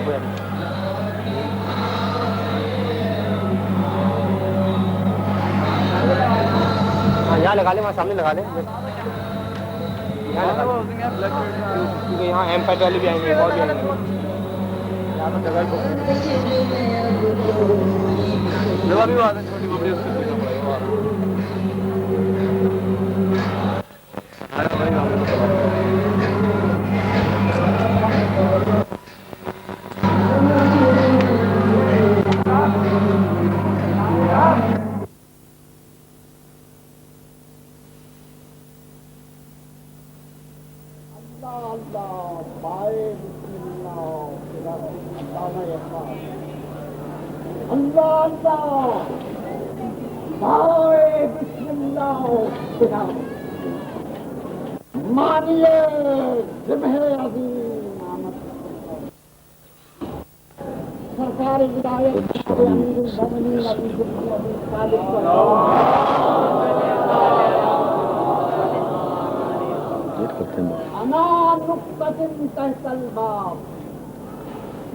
سب ہو جاتی ہاں یہاں لگا لیں وہاں سامنے لگا لیں یہاں لگا لیں کیونکہ یہاں ایم پیٹ والے بھی آئیں گے اور بھی آئیں گے یہاں پر جگہ بھی بات ہے چھوٹی ببلی اس کی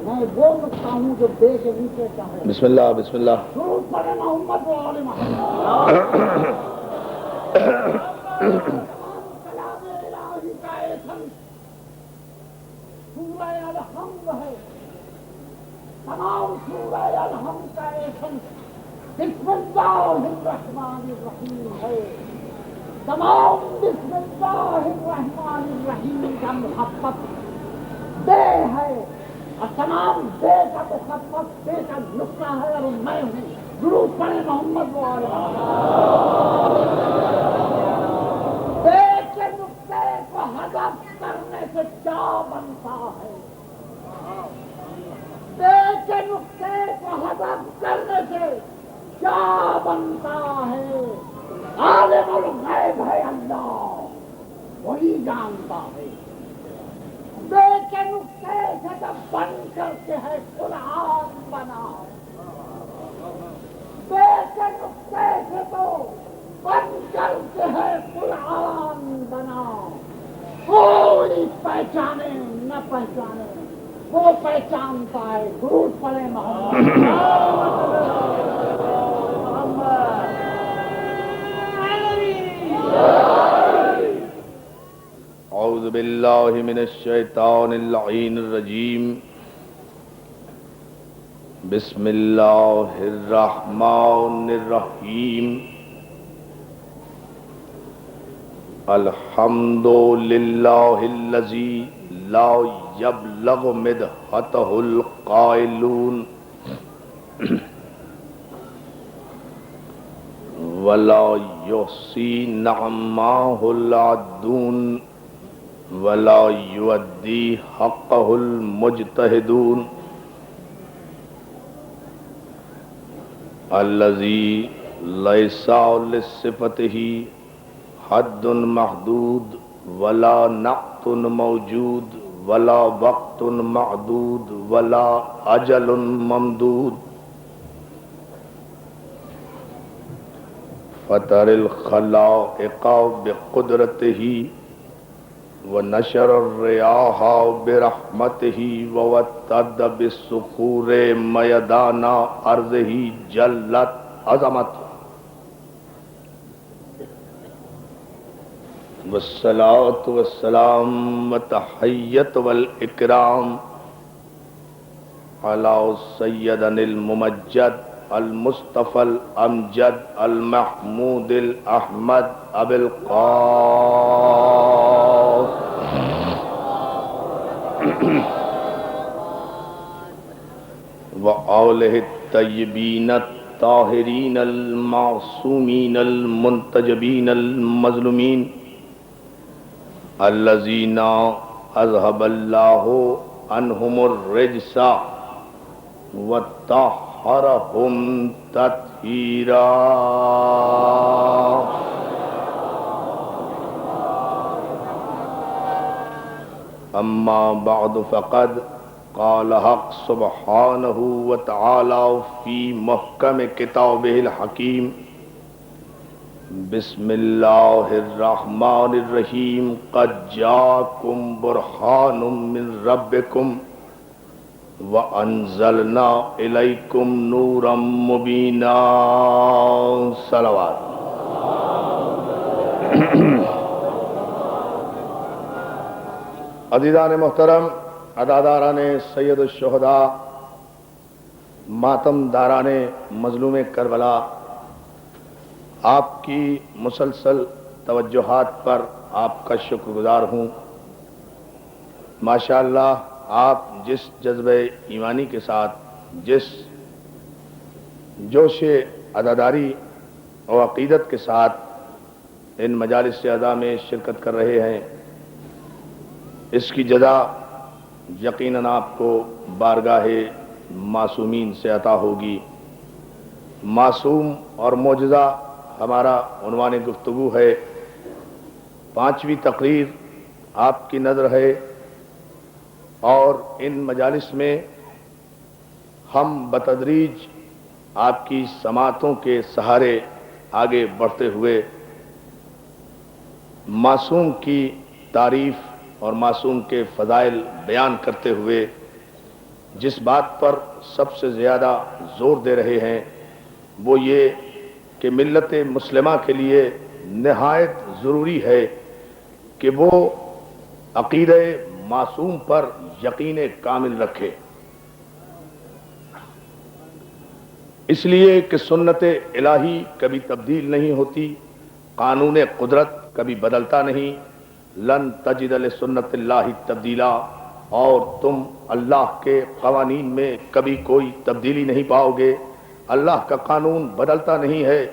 میں وہ نقطہ ہوں جو بے کے نیچے کا ہے. بسم اللہ بسم اللہ. درود پڑھے محمد و آل محمد. کلام الہی کا ایسنس سورہ الحمد ہے. تمام سورہ الحمد کا ایسنس بسم اللہ الرحمن الرحیم ہے. تمام بسم اللہ الرحمن الرحیم کا محبت بے ہے اور تمام بے کا مخفف بے کا نقطہ ہے اور میں ہوں. درود پڑھے محمد و آل محمد. بے کے نقطے کو حذف کرنے سے کیا بنتا ہے؟ بے کے نقطے کو حذف کرنے سے کیا بنتا ہے؟ عالم الغیب ہے اللہ، وہی جانتا ہے. بے کے نقطے سے جب بن کر کے ہے قرآن بنا، بے کے نقطے سے تو بن کر کے ہے قرآن بنا. کوئی پہچانے نہ پہچانے وہ پہچانتا ہے. درود پڑھے محمد. اعوذ باللہ من الشیطان اللعین الرجیم. بسم اللہ الرحمن الرحیم. الحمد للہ الذی لا یبلغ مدحتہ القائلون ولا یحصی نعماہ العدون ولا یؤدی حقہ المجتہدون. الذی لیس لصفتہ حد محدود ولا نعت موجود ولا وقت معدود ولا اجل ممدود. فطر الخلائق بقدرتہ ونشر الریاح برحمتہ ووتد بالصخور میدان ارضہ جلت عظمتہ. والصلاة والسلام والتحیۃ والاکرام علی سیدنا الممجد المصطفى الامجد المحمود الاحمد ابی القاسم وآلہ الطیبین الطاہرین المعصومین المنتجبین المظلومین الذین اذهب اللہ عنہم الرجس وطہرہم تطہیرا. اما بعد فقد قال حق سبحانہ وتعالی فی محکم کتابہ الحکیم. بسم اللہ الرحمن الرحیم. قد جاءکم برہان من ربکم وَأَنزَلْنَا إِلَيْكُمْ نُورًا مُبِينًا صلوات۔ عزیزان محترم، عزاداران سید الشہداء، ماتم داران مظلوم کربلا، آپ کی مسلسل توجہات پر آپ کا شکر گزار ہوں۔ ماشاءاللہ آپ جس جذبہ ایمانی کے ساتھ، جس جوش عزاداری اور عقیدت کے ساتھ ان مجالس اعزا میں شرکت کر رہے ہیں، اس کی جزا یقیناً آپ کو بارگاہ معصومین سے عطا ہوگی۔ معصوم اور معجزہ ہمارا عنوان گفتگو ہے۔ 5ویں تقریر آپ کی نظر ہے، اور ان مجالس میں ہم بتدریج آپ کی سماعتوں کے سہارے آگے بڑھتے ہوئے معصوم کی تعریف اور معصوم کے فضائل بیان کرتے ہوئے جس بات پر سب سے زیادہ زور دے رہے ہیں وہ یہ کہ ملت مسلمہ کے لیے نہایت ضروری ہے کہ وہ عقیدہ معصوم پر یقین کامل رکھے، اس لیے کہ سنت الہی کبھی تبدیل نہیں ہوتی، قانون قدرت کبھی بدلتا نہیں، لن تجد لسنت اللہ تبدیلا، اور تم اللہ کے قوانین میں کبھی کوئی تبدیلی نہیں پاؤ گے۔ اللہ کا قانون بدلتا نہیں ہے،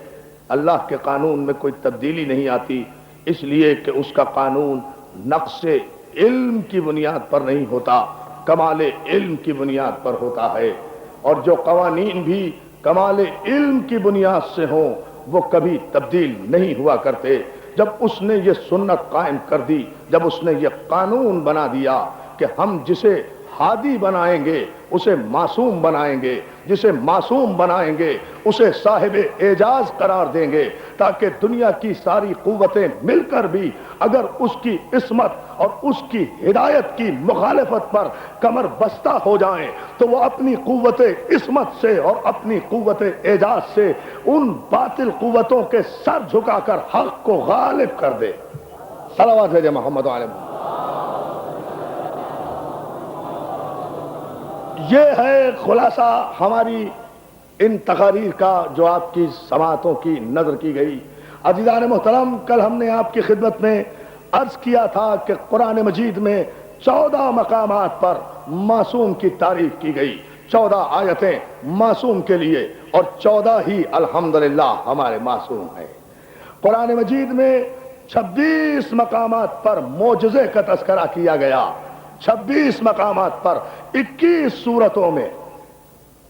اللہ کے قانون میں کوئی تبدیلی نہیں آتی، اس لیے کہ اس کا قانون نقص علم کی بنیاد پر نہیں ہوتا، کمال علم کی بنیاد پر ہوتا ہے، اور جو قوانین بھی کمال علم کی بنیاد سے ہوں وہ کبھی تبدیل نہیں ہوا کرتے۔ جب اس نے یہ سنت قائم کر دی، جب اس نے یہ قانون بنا دیا کہ ہم جسے ہادی بنائیں گے اسے معصوم بنائیں گے، جسے معصوم بنائیں گے اسے صاحب اعجاز قرار دیں گے، تاکہ دنیا کی ساری قوتیں مل کر بھی اگر اس کی عصمت اور اس کی ہدایت کی مخالفت پر کمر بستہ ہو جائیں تو وہ اپنی قوت عصمت سے اور اپنی قوت اعجاز سے ان باطل قوتوں کے سر جھکا کر حق کو غالب کر دے۔ صلوات بھیجے محمد علیہ وسلم۔ یہ ہے خلاصہ ہماری ان تقاریر کا جو آپ کی سماعتوں کی نظر کی گئی۔ عزیزان محترم، کل ہم نے آپ کی خدمت میں عرض کیا تھا کہ قرآن مجید میں 14 مقامات پر معصوم کی تعریف کی گئی، 14 آیتیں معصوم کے لیے، اور 14 ہی الحمدللہ ہمارے معصوم ہیں۔ قرآن مجید میں 26 مقامات پر معجزے کا تذکرہ کیا گیا، 26 مقامات پر 21 صورتوں میں۔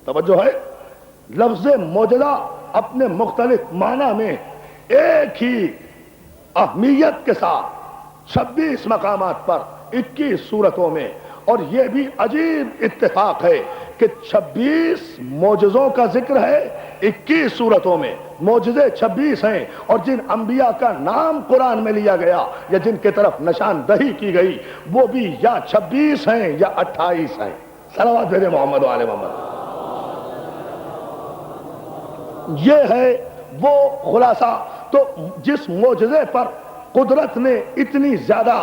توجہ ہے، لفظ معجزہ اپنے مختلف معنی میں ایک ہی اہمیت کے ساتھ 26 مقامات پر 21 صورتوں میں، اور یہ بھی عجیب اتفاق ہے کہ 26 معجزوں کا ذکر ہے 21 صورتوں میں، معجزے 26 ہیں، اور جن انبیاء کا نام قرآن میں لیا گیا یا جن کے طرف نشاندہی کی گئی وہ بھی یا 26 ہیں یا 28 ہیں۔ صلوات بھیجے محمد و آل محمد۔ یہ ہے وہ خلاصہ۔ تو جس معجزے پر قدرت نے اتنی زیادہ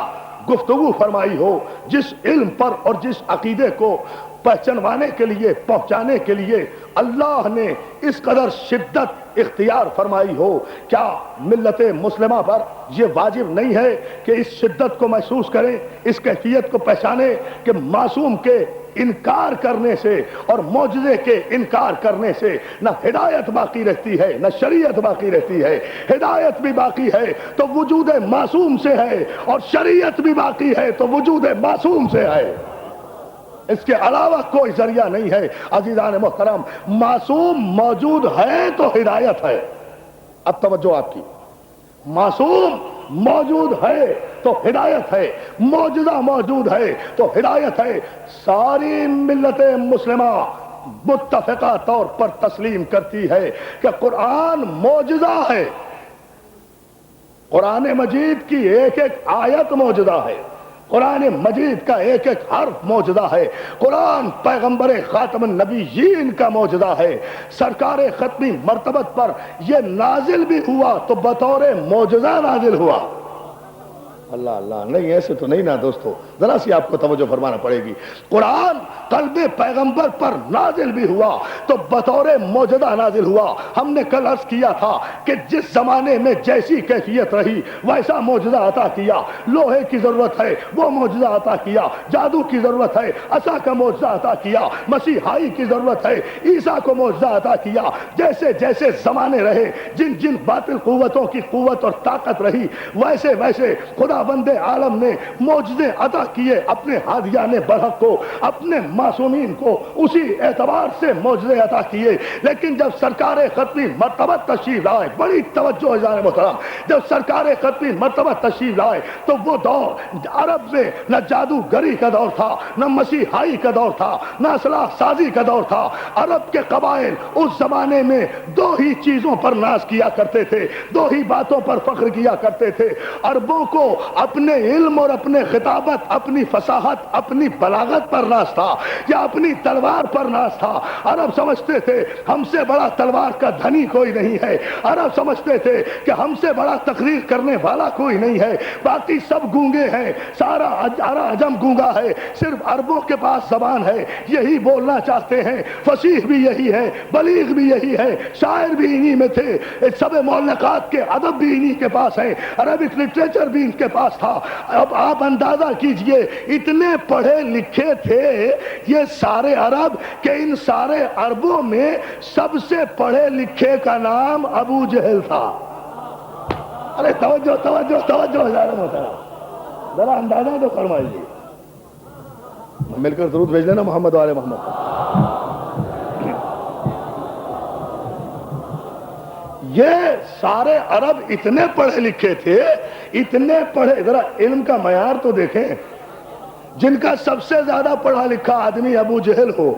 گفتگو فرمائی ہو، جس علم پر اور جس عقیدے کو پہچانوانے کے لیے، پہنچانے کے لیے اللہ نے اس قدر شدت اختیار فرمائی ہو، کیا ملت مسلمہ پر یہ واجب نہیں ہے کہ اس شدت کو محسوس کریں، اس کیفیت کو پہچانیں کہ معصوم کے انکار کرنے سے اور معجزے کے انکار کرنے سے نہ ہدایت باقی رہتی ہے نہ شریعت باقی رہتی ہے۔ ہدایت بھی باقی ہے تو وجود معصوم سے ہے، اور شریعت بھی باقی ہے تو وجود معصوم سے ہے، اس کے علاوہ کوئی ذریعہ نہیں ہے۔ عزیزان محترم، معصوم موجود ہے تو ہدایت ہے۔ اب توجہ آپ کی، معصوم موجود ہے تو ہدایت ہے، معجزہ موجود ہے تو ہدایت ہے۔ ساری ملت مسلمہ متفقہ طور پر تسلیم کرتی ہے کہ قرآن معجزہ ہے، قرآن مجید کی ایک ایک آیت معجزہ ہے، قرآن مجید کا ایک ایک حرف معجزہ ہے، قرآن پیغمبر خاتم النبیین کا معجزہ ہے، سرکار ختمی مرتبت پر یہ نازل بھی ہوا تو بطور معجزہ نازل ہوا۔ اللہ اللہ، نہیں ایسے تو نہیں نا دوستو، ذرا سی آپ کو توجہ فرمانا پڑے گی۔ قرآن قلب پیغمبر پر نازل بھی ہوا تو بطور معجزہ نازل ہوا۔ ہم نے کل عرض کیا تھا کہ جس زمانے میں جیسی کیفیت رہی ویسا معجزہ عطا کیا، لوہے کی ضرورت ہے وہ معجزہ عطا کیا، جادو کی ضرورت ہے عصا کا معجزہ عطا کیا، مسیحائی کی ضرورت ہے عیسیٰ کو معجزہ عطا کیا۔ جیسے جیسے زمانے رہے، جن جن باطل قوتوں کی قوت اور طاقت رہی، ویسے ویسے خدا بند عالم نے معجزے عطا کیے اپنے ہادیان برحق کو، اپنے معصومین کو، اسی اعتبار سے معجزے عطا کیے۔ لیکن جب سرکار ختمی مرتبت تشریف لائے، بڑی توجہ جان محترم، جب سرکار ختمی مرتبت تشریف لائے تو وہ دور عرب میں نہ جادوگری کا دور تھا، نہ مسیحائی کا دور تھا، نہ اصلاح سازی کا دور تھا۔ عرب کے قبائل اس زمانے میں دو ہی چیزوں پر ناز کیا کرتے تھے، دو ہی باتوں پر فخر کیا کرتے تھے۔ عربوں کو اپنے علم اور اپنے خطابت، اپنی فصاحت، اپنی بلاغت پر ناز تھا یا اپنی تلوار پر ناز تھا۔ عرب سمجھتے تھے ہم سے بڑا تلوار کا دھنی کوئی نہیں ہے، عرب سمجھتے تھے کہ ہم سے بڑا تقریر کرنے والا کوئی نہیں ہے، باقی سب گونگے ہیں، سارا عجم گونگا ہے، صرف عربوں کے پاس زبان ہے، یہی بولنا چاہتے ہیں، فصیح بھی یہی ہے، بلیغ بھی یہی ہے، شاعر بھی انہی میں تھے، سب معلقات کے ادب بھی انہی کے پاس ہیں، عربک لٹریچر بھی ان کے پاس تھا۔ اب آپ اندازہ کیجئے اتنے پڑھے لکھے تھے یہ سارے عرب کہ ان سارے عربوں میں سب سے پڑھے لکھے کا نام ابو جہل تھا۔ ارے توجہ توجہ توجہ ذرا اندازہ تو فرمائیے، مل کر درود بھیج لینا محمد والے محمد۔ یہ سارے عرب اتنے پڑھے لکھے تھے، اتنے پڑھے، ذرا علم کا معیار تو دیکھیں، جن کا سب سے زیادہ پڑھا لکھا آدمی ابو جہل ہو،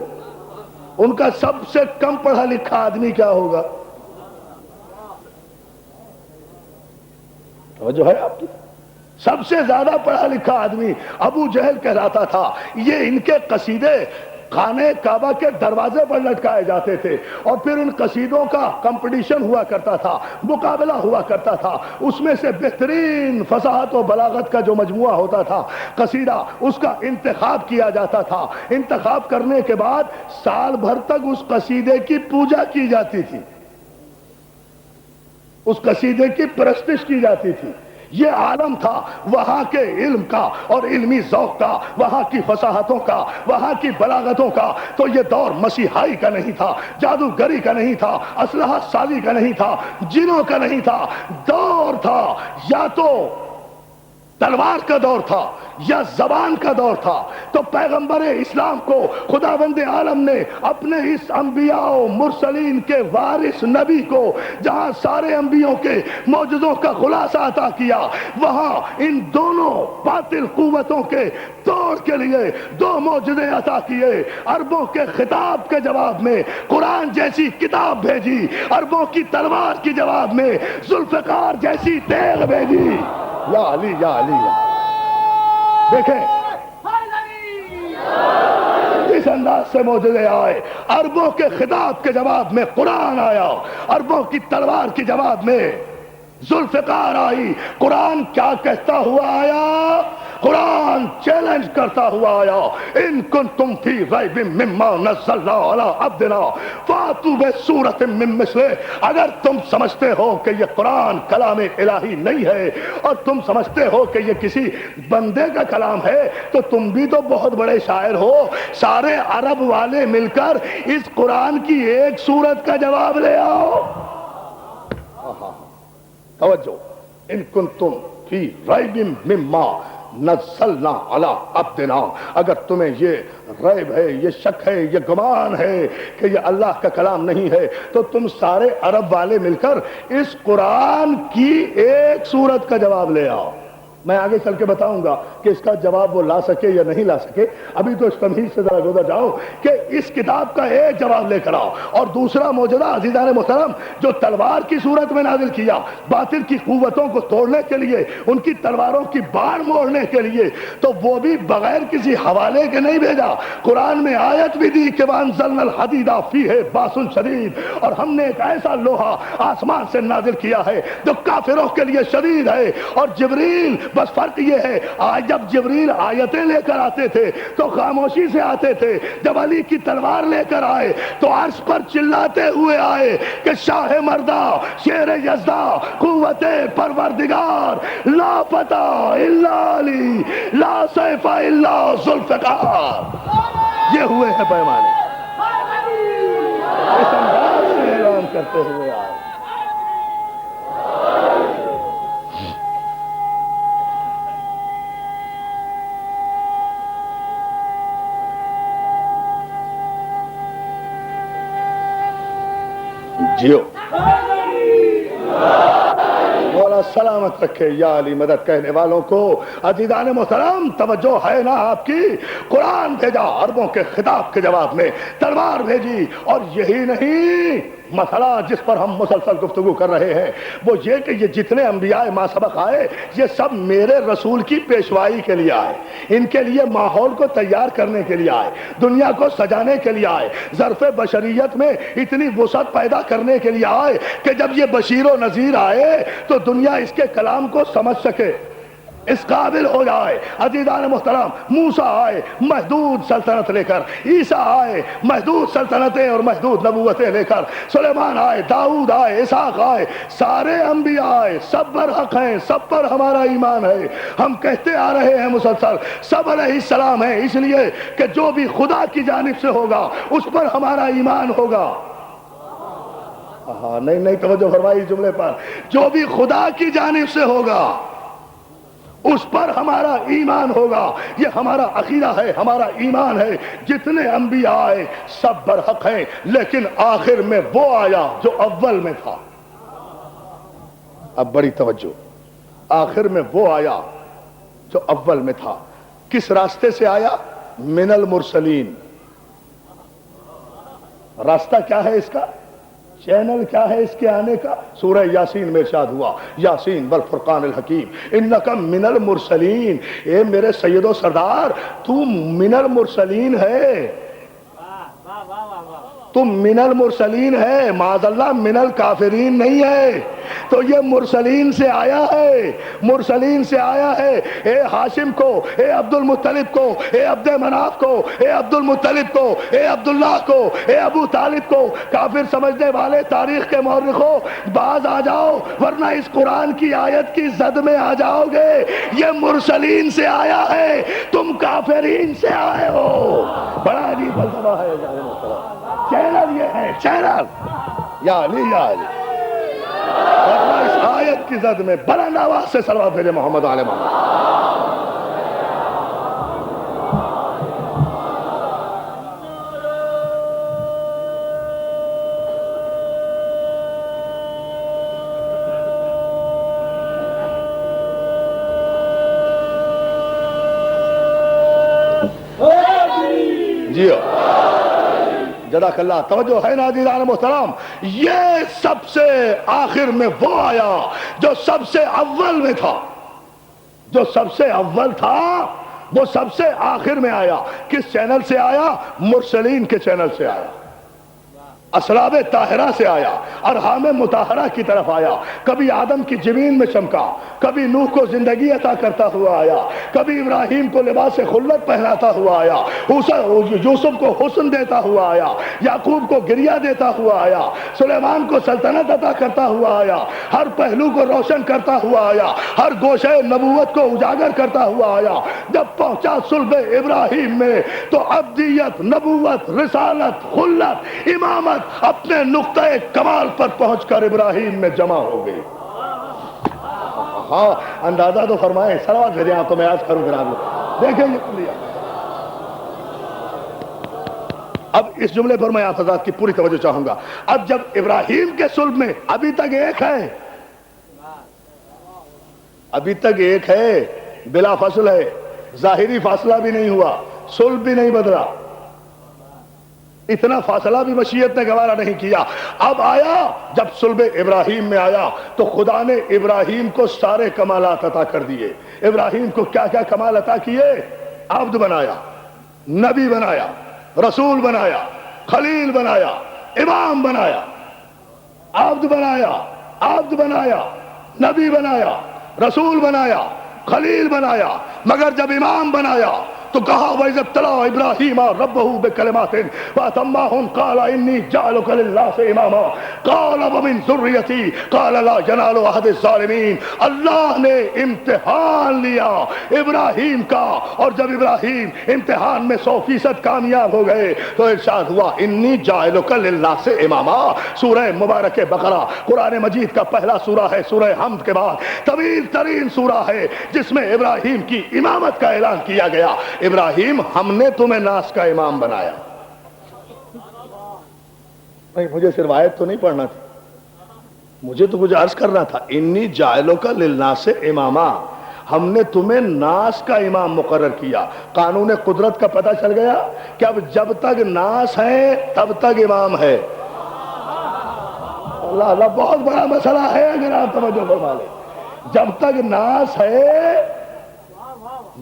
ان کا سب سے کم پڑھا لکھا آدمی کیا ہوگا؟ توجہ ہے آپ کی؟ سب سے زیادہ پڑھا لکھا آدمی ابو جہل کہلاتا تھا۔ یہ ان کے قصیدے خانہ کعبہ کے دروازے پر لٹکائے جاتے تھے اور پھر ان قصیدوں کا کمپٹیشن ہوا کرتا تھا، مقابلہ ہوا کرتا تھا، اس میں سے بہترین فصاحت و بلاغت کا جو مجموعہ ہوتا تھا قصیدہ، اس کا انتخاب کیا جاتا تھا۔ انتخاب کرنے کے بعد سال بھر تک اس قصیدے کی پوجا کی جاتی تھی، اس قصیدے کی پرستش کی جاتی تھی۔ یہ عالم تھا وہاں کے علم کا اور علمی ذوق کا، وہاں کی فصاحتوں کا، وہاں کی بلاغتوں کا۔ تو یہ دور مسیحائی کا نہیں تھا، جادوگری کا نہیں تھا، اسلحہ سازی کا نہیں تھا، جنوں کا نہیں تھا، دور تھا یا تو تلوار کا دور تھا یا زبان کا دور تھا۔ تو پیغمبر اسلام کو خداوند عالم نے اپنے اس انبیاء و مرسلین کے وارث نبی کو جہاں سارے انبیوں کے معجزوں کا خلاصہ عطا کیا، وہاں ان دونوں باطل قوتوں کے توڑ کے لیے دو معجزے عطا کیے۔ عربوں کے خطاب کے جواب میں قرآن جیسی کتاب بھیجی، عربوں کی تلوار کے جواب میں ذوالفقار جیسی تیغ بھیجی۔ یا علی یا علی، دیکھیں اس انداز سے معجزے آئے۔ عربوں کے خطاب کے جواب میں قرآن آیا، عربوں کی تلوار کے جواب میں ذوالفقار آئی۔ قرآن کیا کہتا ہوا آیا؟ قرآن چیلنج کرتا ہوا آیا، ان کنتم فی ریب مما نزلنا علی عبدنا فاتوا بسورۃ من مثلہ۔ اگر تم سمجھتے ہو کہ یہ قرآن کلام الہی نہیں ہے اور تم سمجھتے ہو کہ یہ کسی بندے کا کلام ہے تو تم بھی تو بہت بڑے شاعر ہو، سارے عرب والے مل کر اس قرآن کی ایک سورت کا جواب لے آؤ۔ توجہ، ان کنتم فی ریب مما نزلنا علی عبدنا، اگر تمہیں یہ ریب ہے، یہ شک ہے، یہ گمان ہے کہ یہ اللہ کا کلام نہیں ہے تو تم سارے عرب والے مل کر اس قرآن کی ایک سورت کا جواب لے آؤ۔ میں آگے چل کے بتاؤں گا کہ اس کا جواب وہ لا سکے یا نہیں لا سکے. ابھی تو اس تمہید سے ذرا گزر جاؤ کہ اس کتاب کا ایک جواب لے کر آؤ. اور دوسرا موجودہ عزیزان محترم جو تلوار کی صورت میں نازل کیا باطل کی قوتوں کو توڑنے کے لیے, ان کی تلواروں کی باڑ موڑنے کے لیے, تو وہ بھی بغیر کسی حوالے کے نہیں بھیجا. قرآن میں آیت بھی دی کہ وَأَنزَلْنَا الْحَدِيدَ فِيهِ بَأْسٌ شَدِيدٌ, اور ہم نے ایک ایسا لوہا آسمان سے نازل کیا ہے جو کافروں کے لیے شدید ہے. اور جبریل, بس فرق یہ ہے آج جب جبریل آیتیں لے کر آتے تھے تو خاموشی سے آتے تھے, جب علی کی تلوار لے کر آئے تو عرش پر چلاتے ہوئے آئے کہ شاہ مردہ, شیر یزدہ, قوت پروردگار, لا فتح الا علی, لا سیف الا ذوالفقار. یہ ہوئے ہیں پیمانے, اس انداز سے اعلان کرتے ہوئے آئے. جیو مولا سلامت رکھے یا علی مدد کہنے والوں کو. عزیزان محترم توجہ ہے نا آپ کی, قرآن بھیجا عربوں کے خطاب کے جواب میں, تلوار بھیجی. اور یہی نہیں, مسئلہ جس پر ہم مسلسل گفتگو کر رہے ہیں وہ یہ کہ یہ جتنے انبیاء ما سبق آئے یہ سب میرے رسول کی پیشوائی کے لیے آئے, ان کے لیے ماحول کو تیار کرنے کے لیے آئے, دنیا کو سجانے کے لیے آئے, ظرف بشریت میں اتنی وسعت پیدا کرنے کے لیے آئے کہ جب یہ بشیر و نذیر آئے تو دنیا اس کے کلام کو سمجھ سکے, اس قابل ہو جائے. عزیزان محترم, موسیٰ آئے محدود سلطنت لے کر, عیسیٰ آئے محدود سلطنتیں اور محدود نبوتیں لے کر, سلیمان آئے, داؤد آئے, اسحاق آئے, سارے انبیاء آئے, سب برحق ہیں, سب پر ہمارا ایمان ہے. ہم کہتے آ رہے ہیں مسلسل سب علیہ السلام ہیں, اس لیے کہ جو بھی خدا کی جانب سے ہوگا اس پر ہمارا ایمان ہوگا. ہاں نہیں توجہ فرمائی جملے پر, جو بھی خدا کی جانب سے ہوگا اس پر ہمارا ایمان ہوگا. یہ ہمارا عقیدہ ہے, ہمارا ایمان ہے. جتنے انبیاء آئے سب برحق ہیں, لیکن آخر میں وہ آیا جو اول میں تھا. اب بڑی توجہ, آخر میں وہ آیا جو اول میں تھا. کس راستے سے آیا؟ من المرسلین. راستہ کیا ہے اس کا؟ چینل کیا ہے اس کے آنے کا؟ سورہ یاسین میں ارشاد ہوا, یاسین والفرقان الحکیم, انکا من المرسلین. اے میرے سید و سردار, تو من المرسلین ہے, تم من المرسلین ہے, معاذ اللہ من الکافرین نہیں ہے. تو یہ مرسلین سے آیا ہے, مرسلین سے آیا ہے. اے ہاشم کو, اے عبد المطلب کو, اے عبد مناف کو, اے عبد المطلب کو, اے عبداللہ کو, اے ابو طالب کو. کافر سمجھنے والے تاریخ کے مورخوں باز آ جاؤ, ورنہ اس قرآن کی آیت کی زد میں آ جاؤ گے. یہ مرسلین سے آیا ہے, تم کافرین سے آئے ہو. بڑا عجیب فلسفہ ہے. چینل یہ ہے, چینل. یا علی یا علی. اس آیت کی زد میں بلند آواز سے صلوات بھیجے محمد علیہ محمد. جیو جزاک اللہ. توجہ ہے نا عزیزان محترم, یہ سب سے آخر میں وہ آیا جو سب سے اول میں تھا. جو سب سے اول تھا وہ سب سے آخر میں آیا. کس چینل سے آیا؟ مرسلین کے چینل سے آیا, اسلاب طاہرہ سے آیا, ارحام مطہرہ کی طرف آیا. کبھی آدم کی زمین میں چمکا, کبھی نوح کو زندگی عطا کرتا ہوا آیا, کبھی ابراہیم کو لباس خلت پہناتا ہوا آیا, یوسف کو حسن دیتا ہوا آیا, یعقوب کو گریہ دیتا ہوا آیا, سلیمان کو سلطنت عطا کرتا ہوا آیا, ہر پہلو کو روشن کرتا ہوا آیا, ہر گوشے نبوت کو اجاگر کرتا ہوا آیا. جب پہنچا صلب ابراہیم میں تو عبدیت, نبوت, رسالت, خلت, امامت اپنے نقطہ کمال پر پہنچ کر ابراہیم میں جمع ہو گئی. ہاں اندازہ تو فرمائیں, صلوات بھیجیں آپ تو میں آج کروں گا. دیکھیں یہ کلیا. اب اس جملے پر میں آپ حضرات کی پوری توجہ چاہوں گا. اب جب ابراہیم کے صلب میں ابھی تک ایک ہے, ابھی تک ایک ہے، بلا فصل ہے، ظاہری فاصلہ بھی نہیں ہوا، صلب بھی نہیں بدلا، اتنا فاصلہ بھی مشیت نے گوارا نہیں کیا۔ اب آیا جب صلب ابراہیم میں آیا تو خدا نے ابراہیم کو سارے کمالات عطا کر دیے۔ ابراہیم کو کیا کیا کمال عطا کیے؟ عبد بنایا، نبی بنایا، رسول بنایا، خلیل بنایا، امام بنایا، عبد بنایا، عبد بنایا، نبی بنایا، رسول بنایا، خلیل بنایا، مگر جب امام بنایا تو کہا وَإِذِ ابْتَلَىٰ إِبْرَاهِيمَ رَبُّهُ بِكَلِمَاتٍ فَأَتَمَّهُنَّ قَالَ إِنِّي جَاعِلُكَ لِلنَّاسِ إِمَامًا قَالَ وَمِن ذُرِّيَّتِي قَالَ لَا يَنَالُ عَهْدِ الظَّالِمِينَ۔ اللہ نے امتحان لیا ابراہیم کا، اور جب ابراہیم امتحان میں 100% کامیاب ہو گئے تو ارشاد ہوا إِنِّي جَاعِلُكَ لِلنَّاسِ إِمَامًا۔ سورہ مبارک بقرہ قرآن مجید کا پہلا سورہ ہے، سورہ حمد کے بعد طویل ترین سورہ ہے جس میں ابراہیم کی امامت کا اعلان کیا گیا۔ ابراہیم ہم نے تمہیں ناس کا امام بنایا۔ نہیں، مجھے صرف آیت تو نہیں پڑھنا تھی، مجھے تو کچھ عرض کرنا تھا۔ انی جاعلک للناس اماما، ہم نے تمہیں ناس کا امام مقرر کیا۔ قانون قدرت کا پتہ چل گیا کہ اب جب تک ناس ہے تب تک امام ہے۔ اللہ اللہ، بہت بڑا مسئلہ ہے اگر آپ توجہ فرما لیں۔ جب تک ناس ہے،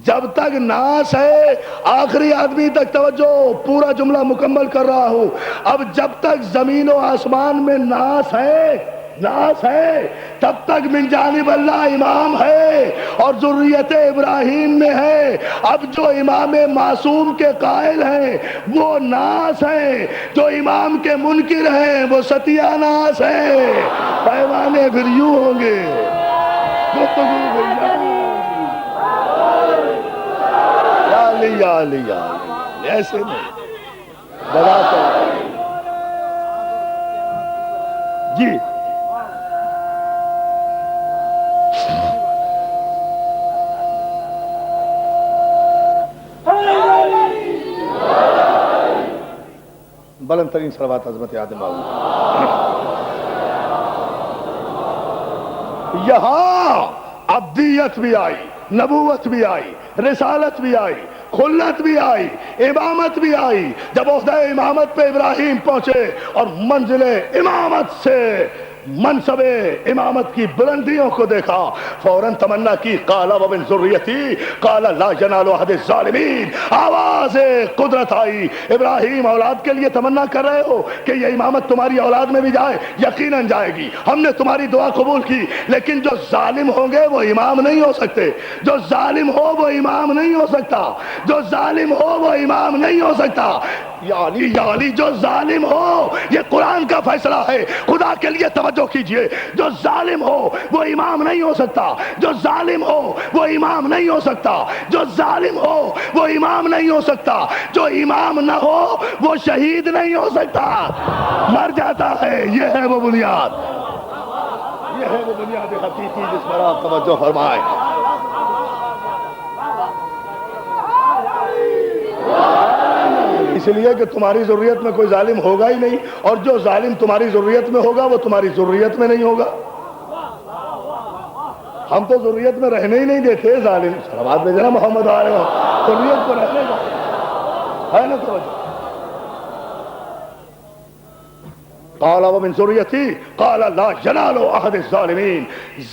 جب تک ناس ہے، آخری آدمی تک توجہ، پورا جملہ مکمل کر رہا ہوں۔ اب جب تک زمین و آسمان میں ناس ہے، ناس ہے، تب تک من جانب اللہ امام ہے اور ذریت ابراہیم میں ہے۔ اب جو امام معصوم کے قائل ہیں وہ ناس ہیں، جو امام کے منکر ہیں وہ ستیہ ناس ہیں۔ پیمانے پھر یوں ہوں گے، گفتگو پھر یوں ہوگی۔ یا علی ایسے نہیں جی۔ بلند ترین صلوات عظمت آدم آؤ۔ یہاں عبدیت بھی آئی، نبوت بھی آئی، رسالت بھی آئی، خلت بھی آئی، امامت بھی آئی۔ جب عہدہ امامت پہ ابراہیم پہنچے اور منزل امامت سے منصب امامت کی بلندیوں کو دیکھا، فوراً تمنا کی قال ومن ذریتی قال لا ینال عہد الظالمین۔ آواز قدرت آئی۔ ابراہیم اولاد کے لیے تمنا کر رہے ہو کہ یہ امامت تمہاری اولاد میں بھی جائے؟ یقیناً جائے گی، ہم نے تمہاری دعا قبول کی، لیکن جو ظالم ہوں گے وہ امام نہیں ہو سکتے۔ جو ظالم ہو وہ امام نہیں ہو سکتا، جو ظالم ہو وہ امام نہیں ہو سکتا۔ یعنی جو ظالم ہو، یہ قرآن کا فیصلہ ہے، خدا کے لیے توجہ کیجئے، جو ظالم ہو وہ امام نہیں ہو سکتا، جو ظالم ہو وہ امام نہیں ہو سکتا، جو ظالم ہو وہ امام نہیں ہو سکتا، جو امام نہ ہو وہ شہید نہیں ہو سکتا، مر جاتا ہے۔ یہ ہے وہ بنیاد، یہ ہے وہ بنیاد حقیقی جس پر آپ توجہ فرمائیں۔ اس لیے کہ تمہاری ضروریت میں کوئی ظالم ہوگا ہی نہیں، اور جو ظالم تمہاری ضروریت میں ہوگا وہ تمہاری ضروریت میں نہیں ہوگا۔ ہم تو ضروریت میں رہنے ہی نہیں دیتے ظالم۔ صلوات بھیجنا محمد علیہ وسلم، ضروریت کو رہنے دو، ہے نا توجہ۔ قال ومن ذریتی قال لا ینال عہد الظالمین۔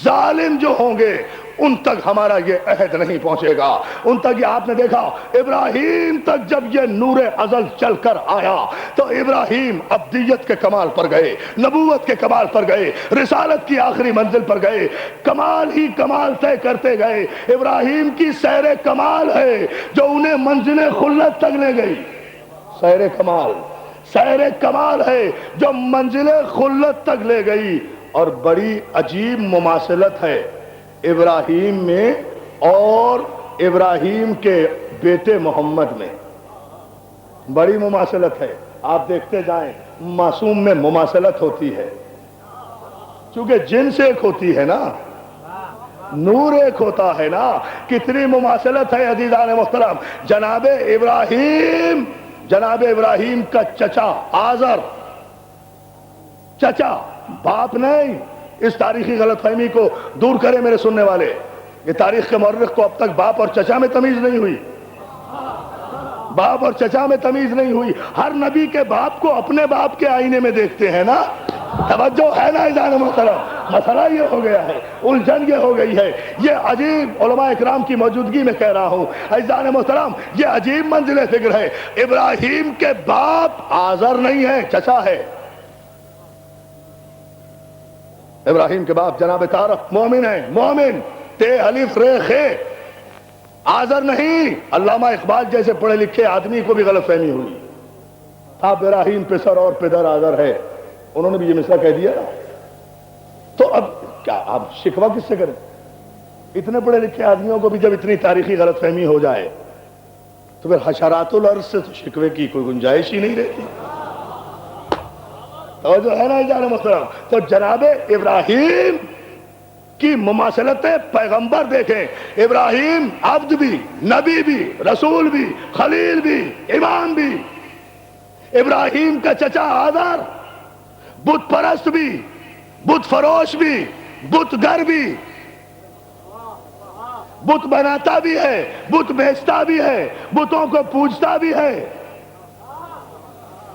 ظالم جو ہوں گے ان تک ہمارا یہ عہد نہیں پہنچے گا، ان تک۔ یہ آپ نے دیکھا ابراہیم تک جب یہ نور ازل چل کر آیا تو ابراہیم عبدیت کے کمال پر گئے، نبوت کے کمال پر گئے، رسالت کی آخری منزل پر گئے، کمال ہی کمال طے کرتے گئے۔ ابراہیم کی سیر کمال ہے جو انہیں منزل خلت تک لے گئی۔ سیر کمال، سیر کمال ہے جو منزل خلت تک لے گئی۔ اور بڑی عجیب مماثلت ہے ابراہیم میں اور ابراہیم کے بیٹے محمد میں، بڑی مماثلت ہے۔ آپ دیکھتے جائیں، معصوم میں مماثلت ہوتی ہے چونکہ جنس ایک ہوتی ہے نا، نور ایک ہوتا ہے نا۔ کتنی مماثلت ہے عزیزان محترم۔ جناب ابراہیم کا چچا آزر، چچا، باپ نہیں۔ اس تاریخی غلط فہمی کو دور کرے میرے سننے والے۔ یہ تاریخ کے مورخ کو اب تک باپ اور چچا میں تمیز نہیں ہوئی، باپ اور چچا میں تمیز نہیں ہوئی۔ ہر نبی کے باپ کو اپنے باپ کے آئینے میں دیکھتے ہیں نا، توجہ ہے نا عزیزان محترم؟ مسئلہ یہ ہو گیا ہے، الجھن یہ ہو گئی ہے۔ یہ عجیب علماء اکرام کی موجودگی میں کہہ رہا ہوں عزیزان محترم، یہ عجیب منزل فکر ہے۔ ابراہیم کے باپ آزر نہیں ہے، چچا ہے۔ ابراہیم کے باپ جناب طارق مومن ہے، مومن تے الف رے خے، آزر نہیں۔ علامہ اقبال جیسے پڑھے لکھے آدمی کو بھی غلط فہمی ہوئی، آپ ابراہیم پہ سر اور پدر آزر ہے، انہوں نے بھی یہ مسئلہ کہہ دیا۔ تو اب کیا آپ شکوہ کس سے کریں؟ اتنے پڑھے لکھے آدمیوں کو بھی جب اتنی تاریخی غلط فہمی ہو جائے تو پھر حشرات الارض سے تو شکوے کی کوئی گنجائش ہی نہیں رہتی۔ توجہ ہے نا جان محترم؟ تو جناب ابراہیم کی مماثلت پیغمبر دیکھیں، ابراہیم عبد بھی، نبی بھی، رسول بھی، خلیل بھی، امام بھی۔ ابراہیم کا چچا آزر بت پرست بھی، بت فروش بھی، بت گر بھی، بت بناتا بھی ہے، بت بیچتا بھی ہے، بتوں کو پوجتا بھی ہے،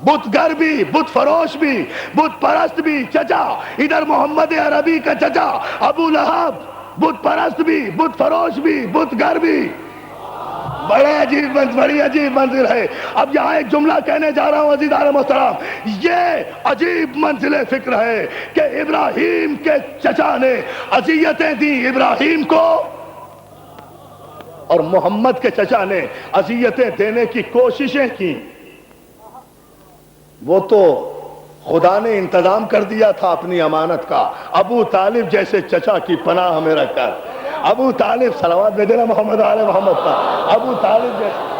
بت گر بھی، بت فروش بھی، بت پرست بھی۔ چچا ادھر محمد عربی کا چچا ابو لہب بت پرست بھی، بت فروش بھی، بت گر بھی۔ بڑی عجیب منزل ہے۔ اب یہاں ایک جملہ کہنے جا رہا ہوں عزیزان محترم، یہ عجیب منزل فکر ہے کہ ابراہیم کے چچا نے اذیتیں دی ابراہیم کو، اور محمد کے چچا نے اذیتیں دینے کی کوششیں کی۔ وہ تو خدا نے انتظام کر دیا تھا اپنی امانت کا۔ ابو طالب جیسے چچا کی پناہ میں رکھ کر، ابو طالب صلوات میں دینا محمد آل محمد کا، ابو طالب جیسے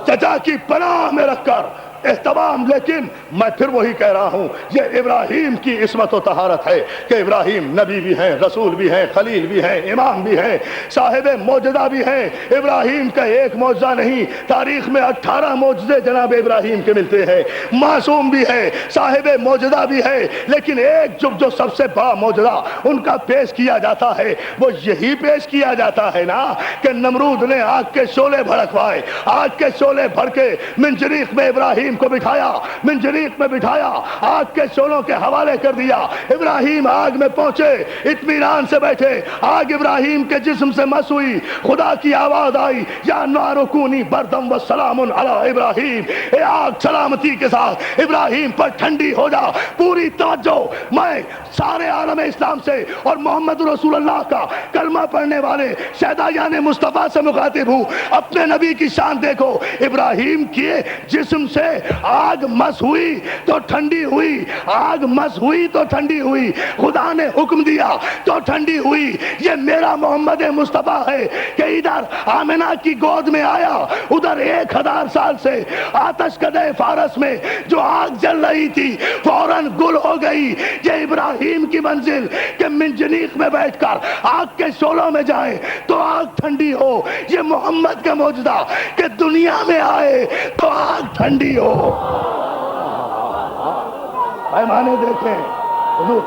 چچا کی پناہ میں رکھ کر اہتمام۔ لیکن میں پھر وہی کہہ رہا ہوں، یہ ابراہیم کی عصمت و طہارت ہے کہ ابراہیم نبی بھی ہیں، رسول بھی ہیں، خلیل بھی ہیں، امام بھی ہیں، صاحب معجزہ بھی ہیں۔ ابراہیم کا ایک معجزہ نہیں، تاریخ میں 18 معجزے جناب ابراہیم کے ملتے ہیں۔ معصوم بھی ہے، صاحب معجزہ بھی ہے، لیکن ایک جو سب سے بڑا معجزہ ان کا پیش کیا جاتا ہے وہ یہی پیش کیا جاتا ہے نا کہ نمرود نے آگ کے شعلے بھڑکوائے، آگ کے شعلے بھڑکے، منجنیق میں ابراہیم کو بٹھایا، منجنیق میں بٹھایا، آگ کے شعلوں کے حوالے کر دیا۔ ابراہیم آگ میں پہنچے، اطمینان سے بیٹھے، آگ ابراہیم کے جسم سے مس ہوئی، خدا کی آواز آئی، یا نار کونی بردم و سلام علی ابراہیم، اے آگ سلامتی کے ساتھ ابراہیم پر ٹھنڈی ہو جا۔ پوری توجہ، میں سارے عالم اسلام سے اور محمد رسول اللہ کا کلمہ پڑھنے والے شہدائیان مصطفیٰ سے مخاطب ہوں، اپنے نبی کی شان دیکھو۔ ابراہیم کے جسم سے آگ مس ہوئی تو ٹھنڈی ہوئی، آگ مس ہوئی تو ٹھنڈی ہوئی، خدا نے حکم دیا تو ٹھنڈی ہوئی۔ یہ میرا محمد مصطفیٰ ہے کہ ادھر آمنہ کی گود میں آیا، ادھر 1000 سال سے آتش کدے فارس میں جو آگ جل رہی تھی فوراً گل ہو گئی۔ یہ ابراہیم کی منزل کہ منجنیق میں بیٹھ کر آگ کے شعلوں میں جائیں تو آگ ٹھنڈی ہو۔ یہ محمد کا معجزہ کہ دنیا میں آئے تو آگ ٹھنڈی ہو۔ پیمانے دیکھیں حضور،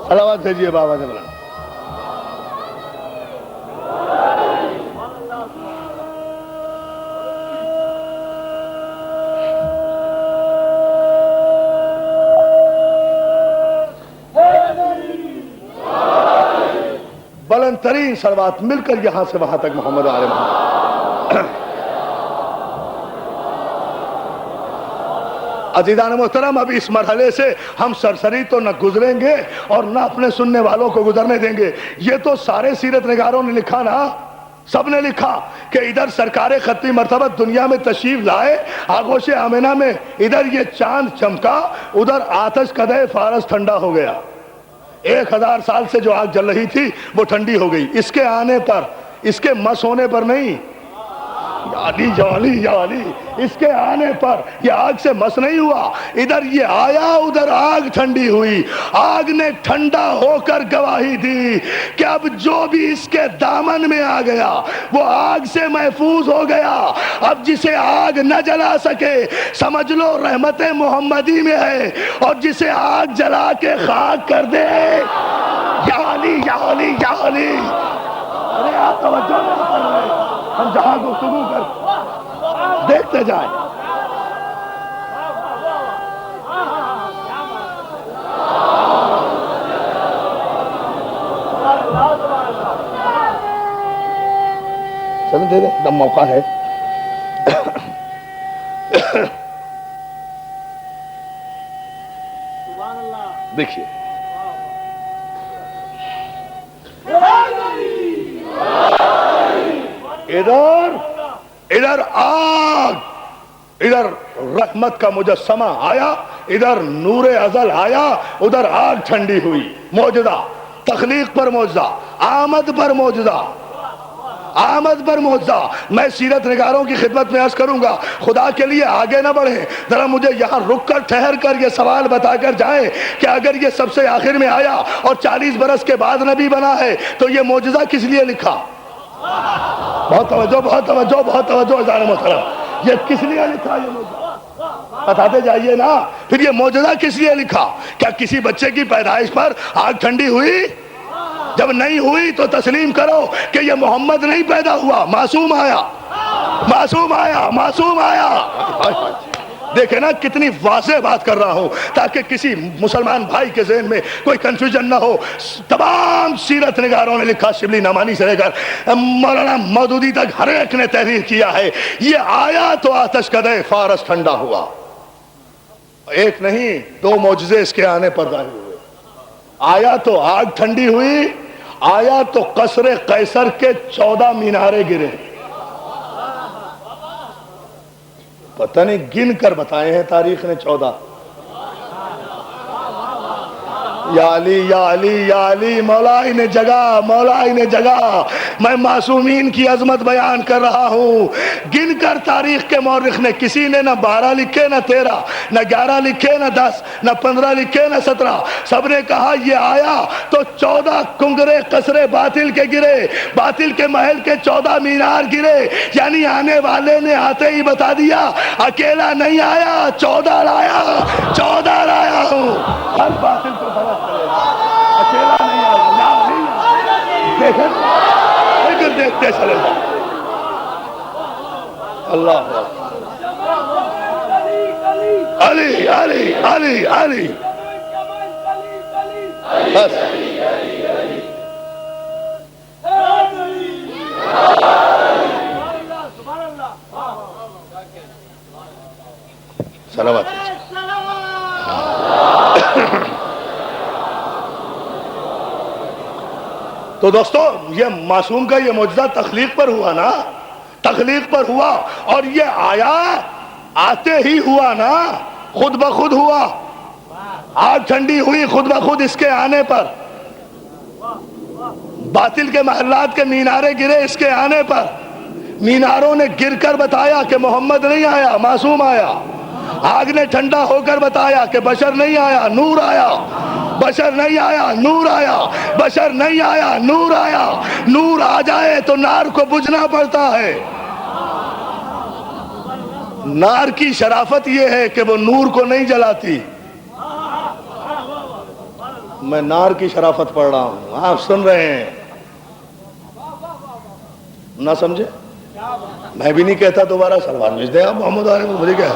صلوات بھیجیے بابا سے بلند۔ بلند ترین صلوات مل کر یہاں سے وہاں تک محمد آل محمد۔ عزیزان محترم، اب اس مرحلے سے ہم سرسری تو نہ گزریں گے اور نہ اپنے سننے والوں کو گزرنے دیں گے۔ یہ تو سارے سیرت نگاروں نے لکھا نا، سب نے لکھا کہ ادھر سرکار خطی مرتبہ دنیا میں تشریف لائے، آغوش آمنہ میں ادھر یہ چاند چمکا، ادھر آتش کدے فارس ٹھنڈا ہو گیا۔ 1000 سال سے جو آگ جل رہی تھی وہ ٹھنڈی ہو گئی۔ اس کے آنے پر، اس کے مس ہونے پر نہیں، علی یا علی یا علی، اس کے آنے پر یہ آگ سے مس نہیں ہوا، ادھر یہ آیا ادھر آگ ٹھنڈی ہوئی، آگ نے ٹھنڈا ہو کر گواہی دی کہ اب جو بھی اس کے دامن میں آ گیا وہ آگ سے محفوظ ہو گیا۔ اب جسے آگ نہ جلا سکے سمجھ لو رحمت محمدی میں ہے، اور جسے آگ جلا کے خاک کر دے یا علی یا علی یا علی۔ ارے آپ توجہ نہیں کر رہے، ہم جہاں گفتگو کر دیکھتے جائیں۔ سمجھے دم موقع ہے۔ دیکھیے ادھر آگ، ادھر رحمت کا مجسمہ آیا، ادھر نور ازل آیا، ادھر آگ ٹھنڈی ہوئی۔ معجزہ، تخلیق پر معجزہ، آمد پر معجزہ، آمد پر معجزہ۔ میں سیرت نگاروں کی خدمت میں عرض کروں گا، خدا کے لیے آگے نہ بڑھیں، ذرا مجھے یہاں رک کر ٹھہر کر یہ سوال بتا کر جائیں کہ اگر یہ سب سے آخر میں آیا اور 40 برس کے بعد نبی بنا ہے تو یہ معجزہ کس لیے لکھا؟ بہت توجہ، بہت توجہ، بہت توجہ عزیزان محترم، یہ کس لیے لکھا؟ یہ معجزہ بتاتے جائیے نا۔ پھر یہ معجزہ کس لیے لکھا؟ کیا کسی بچے کی پیدائش پر آگ ٹھنڈی ہوئی؟ جب نہیں ہوئی تو تسلیم کرو کہ یہ محمد نہیں پیدا ہوا، معصوم آیا، معصوم آیا، معصوم آیا۔ دیکھیں نا کتنی واضح بات کر رہا ہوں تاکہ کسی مسلمان بھائی کے ذہن میں کوئی کنفیوژن نہ ہو۔ تمام سیرت نگاروں نے لکھا، شبلی نعمانی سے لے کر مولانا مودودی تک ہر ایک نے تحریر کیا ہے، یہ آیا تو آتش کدے فارس ٹھنڈا ہوا۔ ایک نہیں دو معجزے اس کے آنے پر ظاہر ہوئے۔ آیا تو آگ ٹھنڈی ہوئی، آیا تو قصر قیصر کے 14 مینارے گرے۔ پتہ نہیں گن کر بتائے ہیں تاریخ نے 14۔ یا علی یا علی یا علی، مولا انہیں جگہ، مولا انہیں جگہ۔ میں معصومین کی عظمت بیان کر رہا ہوں، گن کر تاریخ کے مورخ نے کسی نے نہ 12 لکھے، نہ 13، نہ 11 لکھے، نہ 10، نہ 15 لکھے، نہ 17۔ سب نے کہا یہ آیا تو 14 کنگرے قصر باطل کے گرے، باطل کے محل کے 14 مینار گرے، یعنی آنے والے نے آتے ہی بتا دیا اکیلا نہیں آیا، 14 لایا، 14 لایا ہوں۔ ہر باطل کو غلط کرے گا، اکیلا نہیں آیا، نام نہیں آیا، دیکھیں دیکھتے چلے جا۔ اللہ علی علی علی علی، بس سلامت۔ تو دوستو یہ معصوم کا یہ معجزہ تخلیق پر ہوا نا، تخلیق پر ہوا، اور یہ آیا آتے ہی ہوا نا، خود بخود ہوا۔ آگ ٹھنڈی ہوئی خود بخود اس کے آنے پر، باطل کے محلات کے مینارے گرے اس کے آنے پر۔ میناروں نے گر کر بتایا کہ محمد نہیں آیا، معصوم آیا۔ آگ نے ٹھنڈا ہو کر بتایا کہ بشر نہیں آیا، نور آیا۔ بشر نہیں آیا، نور آیا۔ بشر نہیں آیا، نور آیا۔ نور آ جائے تو نار کو بجھنا پڑتا ہے۔ نار کی شرافت یہ ہے کہ وہ نور کو نہیں جلاتی۔ میں نار کی شرافت پڑھ رہا ہوں، آپ سن رہے ہیں نہ سمجھے؟ میں بھی نہیں کہتا دوبارہ سلمان بھیج دیں آپ محمد علیہ کو، مجھے کیا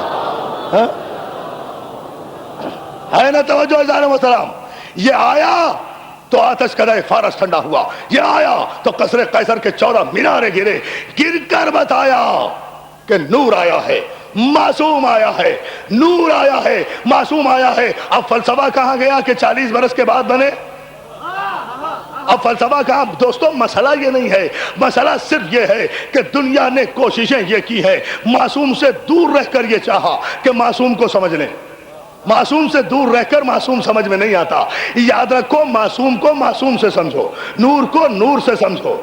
ہے نا توجہ عزیزان محترم۔ یہ آیا تو آتش کدے فارس ٹھنڈا ہوا، یہ آیا تو قصر قیصر کے 14 مینارے گرے، گر کر بتایا کہ نور آیا ہے، معصوم آیا ہے، نور آیا ہے، معصوم آیا ہے۔ اب فلسفہ کہاں گیا کہ 40 برس کے بعد بنے؟ اب فلسفہ کہاں؟ دوستو مسئلہ یہ نہیں ہے، مسئلہ صرف یہ ہے کہ دنیا نے کوششیں یہ کی ہے، معصوم سے دور رہ کر یہ چاہا کہ معصوم کو سمجھ لیں۔ معصوم سے دور رہ کر معصوم سمجھ میں نہیں آتا۔ یاد رکھو، معصوم کو معصوم سے سمجھو، نور کو نور سے سمجھو۔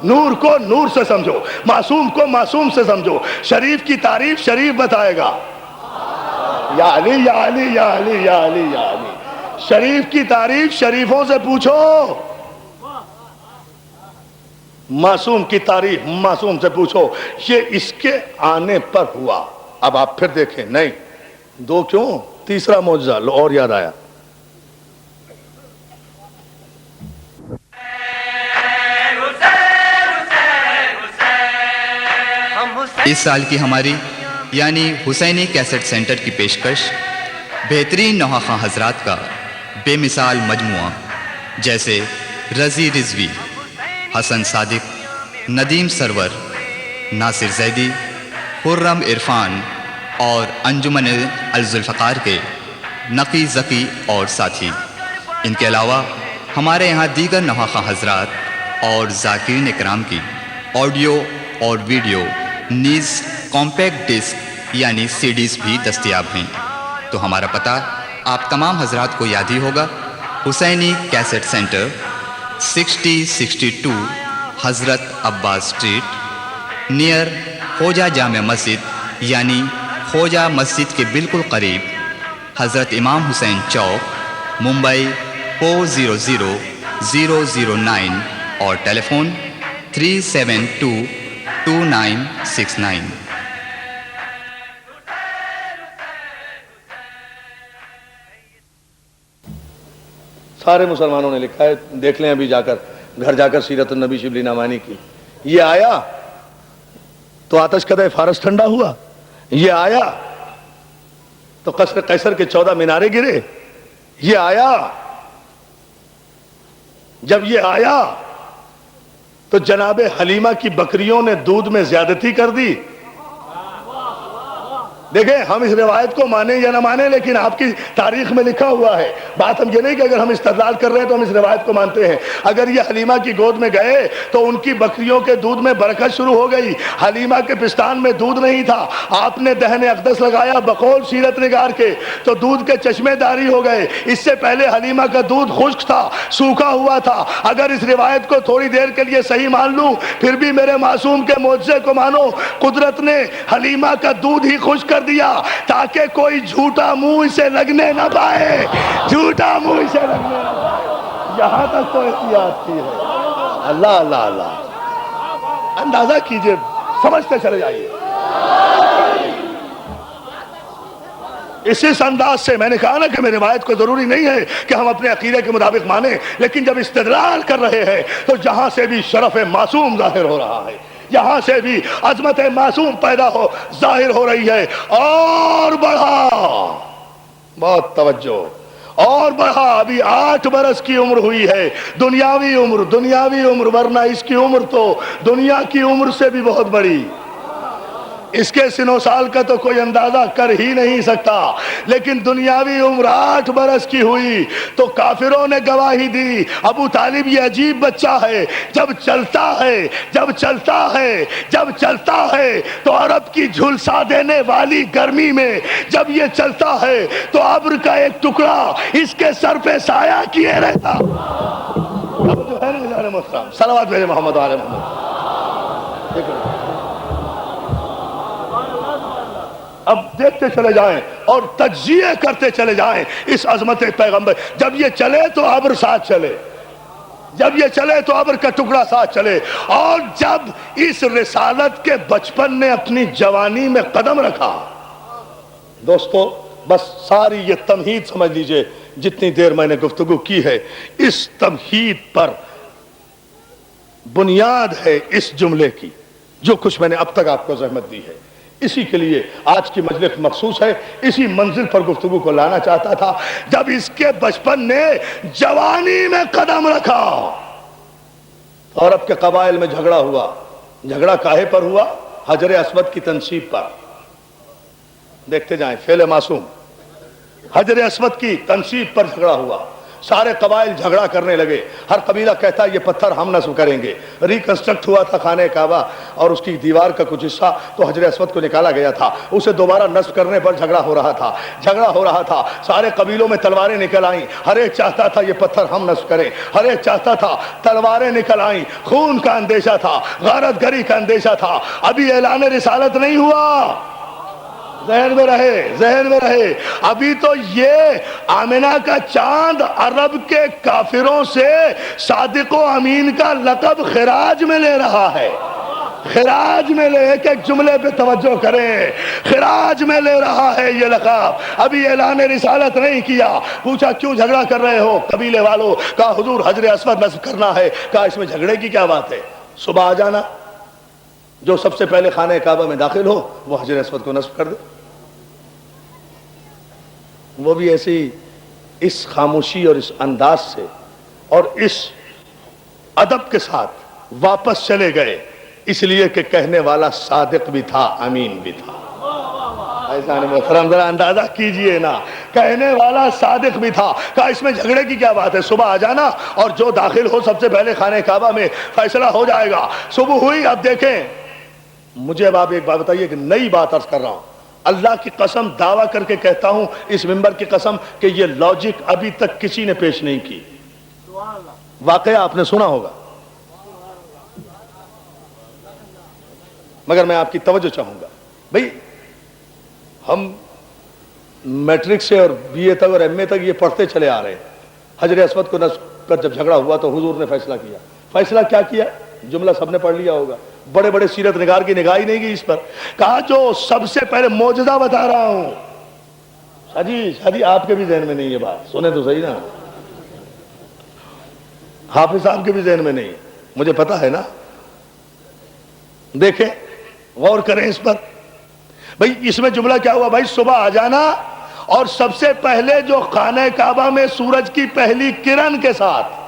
نور کو نور سے سمجھو، معصوم کو معصوم سے سمجھو، شریف کی تعریف شریف بتائے گا، یا علی یا علی یا علی یا علی یا علی، شریف کی تعریف شریفوں سے پوچھو، معصوم کی تعریف معصوم سے پوچھو۔ یہ اس کے آنے پر ہوا۔ اب آپ پھر دیکھیں، نہیں دو کیوں، تیسرا معجزہ لو اور یاد آیا۔ اس سال کی ہماری یعنی حسینی کیسٹ سینٹر کی پیشکش بہترین نوحہ حضرات کا بے مثال مجموعہ، جیسے رضی رضوی، حسن صادق، ندیم سرور، ناصر زیدی، خرم عرفان اور انجمن الذوالفقار کے نقی ذکی اور ساتھی۔ ان کے علاوہ ہمارے یہاں دیگر نوحہ حضرات اور ذاکرین اکرام کی آڈیو اور ویڈیو نیز کمپیکٹ ڈسک یعنی سی ڈیز بھی دستیاب ہیں۔ تو ہمارا پتہ آپ تمام حضرات کو یاد ہی ہوگا، حسینی کیسٹ سینٹر 6062 حضرت عباس اسٹریٹ، نیئر خوجہ جامع مسجد یعنی خوجہ مسجد کے بالکل قریب، حضرت امام حسین چوک، ممبئی 400009 اور ٹیلی فون 3722969۔ سارے مسلمانوں نے لکھا ہے، دیکھ لیں ابھی جا کر، گھر جا کر سیرت النبی شبلی نعمانی کی۔ یہ آیا تو آتش کدہ فارس ٹھنڈا ہوا، یہ آیا تو قصر قیصر کے 14 مینارے گرے، یہ آیا، جب یہ آیا تو جناب حلیمہ کی بکریوں نے دودھ میں زیادتی کر دی۔ دیکھیں ہم اس روایت کو مانیں یا نہ مانیں، لیکن آپ کی تاریخ میں لکھا ہوا ہے۔ بات ہم یہ نہیں کہ اگر ہم استدلال کر رہے ہیں تو ہم اس روایت کو مانتے ہیں۔ اگر یہ حلیمہ کی گود میں گئے تو ان کی بکریوں کے دودھ میں برکت شروع ہو گئی۔ حلیمہ کے پستان میں دودھ نہیں تھا، آپ نے دہن اقدس لگایا بقول سیرت نگار کے تو دودھ کے چشمے داری ہو گئے۔ اس سے پہلے حلیمہ کا دودھ خشک تھا، سوکھا ہوا تھا۔ اگر اس روایت کو تھوڑی دیر کے لیے صحیح مان لوں، پھر بھی میرے معصوم کے معجزے کو مانو۔ قدرت نے حلیمہ کا دودھ ہی خشک کر دیا تاکہ کوئی جھوٹا منہ اسے لگنے نہ پائے، جھوٹا منہ اسے لگنے نہ پائے۔ یہاں تک تو احتیاط کی ہے۔ اللہ اللہ اللہ، اندازہ کیجئے، سمجھتے چلے جائیے۔ اس انداز سے میں نے کہا نا کہ میری روایت کو ضروری نہیں ہے کہ ہم اپنے عقیدے کے مطابق مانیں، لیکن جب استدلال کر رہے ہیں تو جہاں سے بھی شرف معصوم ظاہر ہو رہا ہے، یہاں سے بھی عظمت معصوم پیدا ہو ظاہر ہو رہی ہے۔ اور بڑھا، بہت توجہ، اور بڑھا، ابھی 8 برس کی عمر ہوئی ہے، دنیاوی عمر، ورنہ اس کی عمر تو دنیا کی عمر سے بھی بہت بڑی۔ اس کے سن و سال کا تو کوئی اندازہ کر ہی نہیں سکتا، لیکن دنیاوی عمر 8 برس کی ہوئی تو کافروں نے گواہی دی ابو طالب یہ عجیب بچہ ہے، جب چلتا ہے تو عرب کی جھلسا دینے والی گرمی میں جب یہ چلتا ہے تو ابر کا ایک ٹکڑا اس کے سر پہ سایہ کیے رہتا۔ اب جو ہے نا محترم، صلوات بھیجے محمد علیہ محمد۔ اب دیکھتے چلے جائیں اور تجزیے کرتے چلے جائیں اس عظمت پیغمبر۔ جب یہ چلے تو ابر ساتھ چلے، جب یہ چلے تو ابر کا ٹکڑا ساتھ چلے، اور جب اس رسالت کے بچپن نے اپنی جوانی میں قدم رکھا۔ دوستو بس ساری یہ تمہید سمجھ لیجئے، جتنی دیر میں نے گفتگو کی ہے اس تمہید پر بنیاد ہے اس جملے کی، جو کچھ میں نے اب تک آپ کو زحمت دی ہے۔ اسی کے لیے آج کی مجلس مخصوص ہے، اسی منزل پر گفتگو کو لانا چاہتا تھا۔ جب اس کے بچپن نے جوانی میں قدم رکھا اور اب کے قبائل میں جھگڑا ہوا، جھگڑا کاہے پر ہوا؟ حجر اسود کی تنصیب پر۔ دیکھتے جائیں، فعل معصوم، حجر اسود کی تنصیب پر جھگڑا ہوا۔ سارے قبائل جھگڑا کرنے لگے، ہر قبیلہ کہتا ہے یہ پتھر ہم نصب کریں گے۔ ریکنسٹرکٹ ہوا تھا خانہ کعبہ اور اس کی دیوار کا کچھ حصہ، تو حجر اسود کو نکالا گیا تھا، اسے دوبارہ نصب کرنے پر جھگڑا ہو رہا تھا، سارے قبیلوں میں تلواریں نکل آئیں، ہر ایک چاہتا تھا یہ پتھر ہم نصب کریں، ہر ایک چاہتا تھا، تلواریں نکل آئیں، خون کا اندیشہ تھا، غارت گری کا اندیشہ تھا۔ ابھی اعلان رسالت نہیں ہوا، ذہن میں رہے، ابھی تو یہ آمنہ کا چاند عرب کے کافروں سے صادق و امین کا لقب خراج میں لے رہا ہے۔ خراج میں لے، ایک جملے پہ توجہ کریں، خراج میں لے رہا ہے یہ لقب، ابھی اعلان رسالت نہیں کیا۔ پوچھا کیوں جھگڑا کر رہے ہو قبیلے والوں؟ کہا حضور حجر اسود نصب کرنا ہے۔ کہا اس میں جھگڑے کی کیا بات ہے، صبح آ جانا، جو سب سے پہلے خانہ کعبہ میں داخل ہو وہ حجر اسود کو نصب کر دے۔ وہ بھی ایسی اس خاموشی اور اس انداز سے اور اس ادب کے ساتھ واپس چلے گئے، اس لیے کہ کہنے والا صادق بھی تھا، امین بھی تھا۔ ایسا محترم ذرا اندازہ کیجئے نا، کہنے والا صادق بھی تھا۔ کہا اس میں جھگڑے کی کیا بات ہے، صبح آ جانا اور جو داخل ہو سب سے پہلے خانہ کعبہ میں فیصلہ ہو جائے گا۔ صبح ہوئی، اب دیکھیں، مجھے اب آپ ایک بات بتائیے کہ نئی بات عرض کر رہا ہوں، اللہ کی قسم دعویٰ کر کے کہتا ہوں اس منبر کی قسم کہ یہ لاجک ابھی تک کسی نے پیش نہیں کی۔ واقعہ آپ نے سنا ہوگا، مگر میں آپ کی توجہ چاہوں گا۔ بھئی ہم میٹرک سے اور بی اے تک اور ایم اے تک یہ پڑھتے چلے آ رہے ہیں۔ حجر اسود کو نصب پر جب جھگڑا ہوا تو حضور نے فیصلہ کیا۔ فیصلہ کیا کیا؟ جملہ سب نے پڑھ لیا ہوگا، بڑے بڑے سیرت نگار کی نگاہ ہی نہیں گئی اس پر۔ کہا جو سب سے پہلے معجزہ بتا رہا ہوں، شادی آپ کے بھی ذہن میں نہیں یہ بات، سنیں تو صحیح نا، حافظ صاحب کے بھی ذہن میں نہیں، مجھے پتا ہے نا۔ دیکھیں، غور کریں اس پر۔ بھئی اس میں جملہ کیا ہوا؟ بھائی صبح آ جانا اور سب سے پہلے جو خانہ کعبہ میں سورج کی پہلی کرن کے ساتھ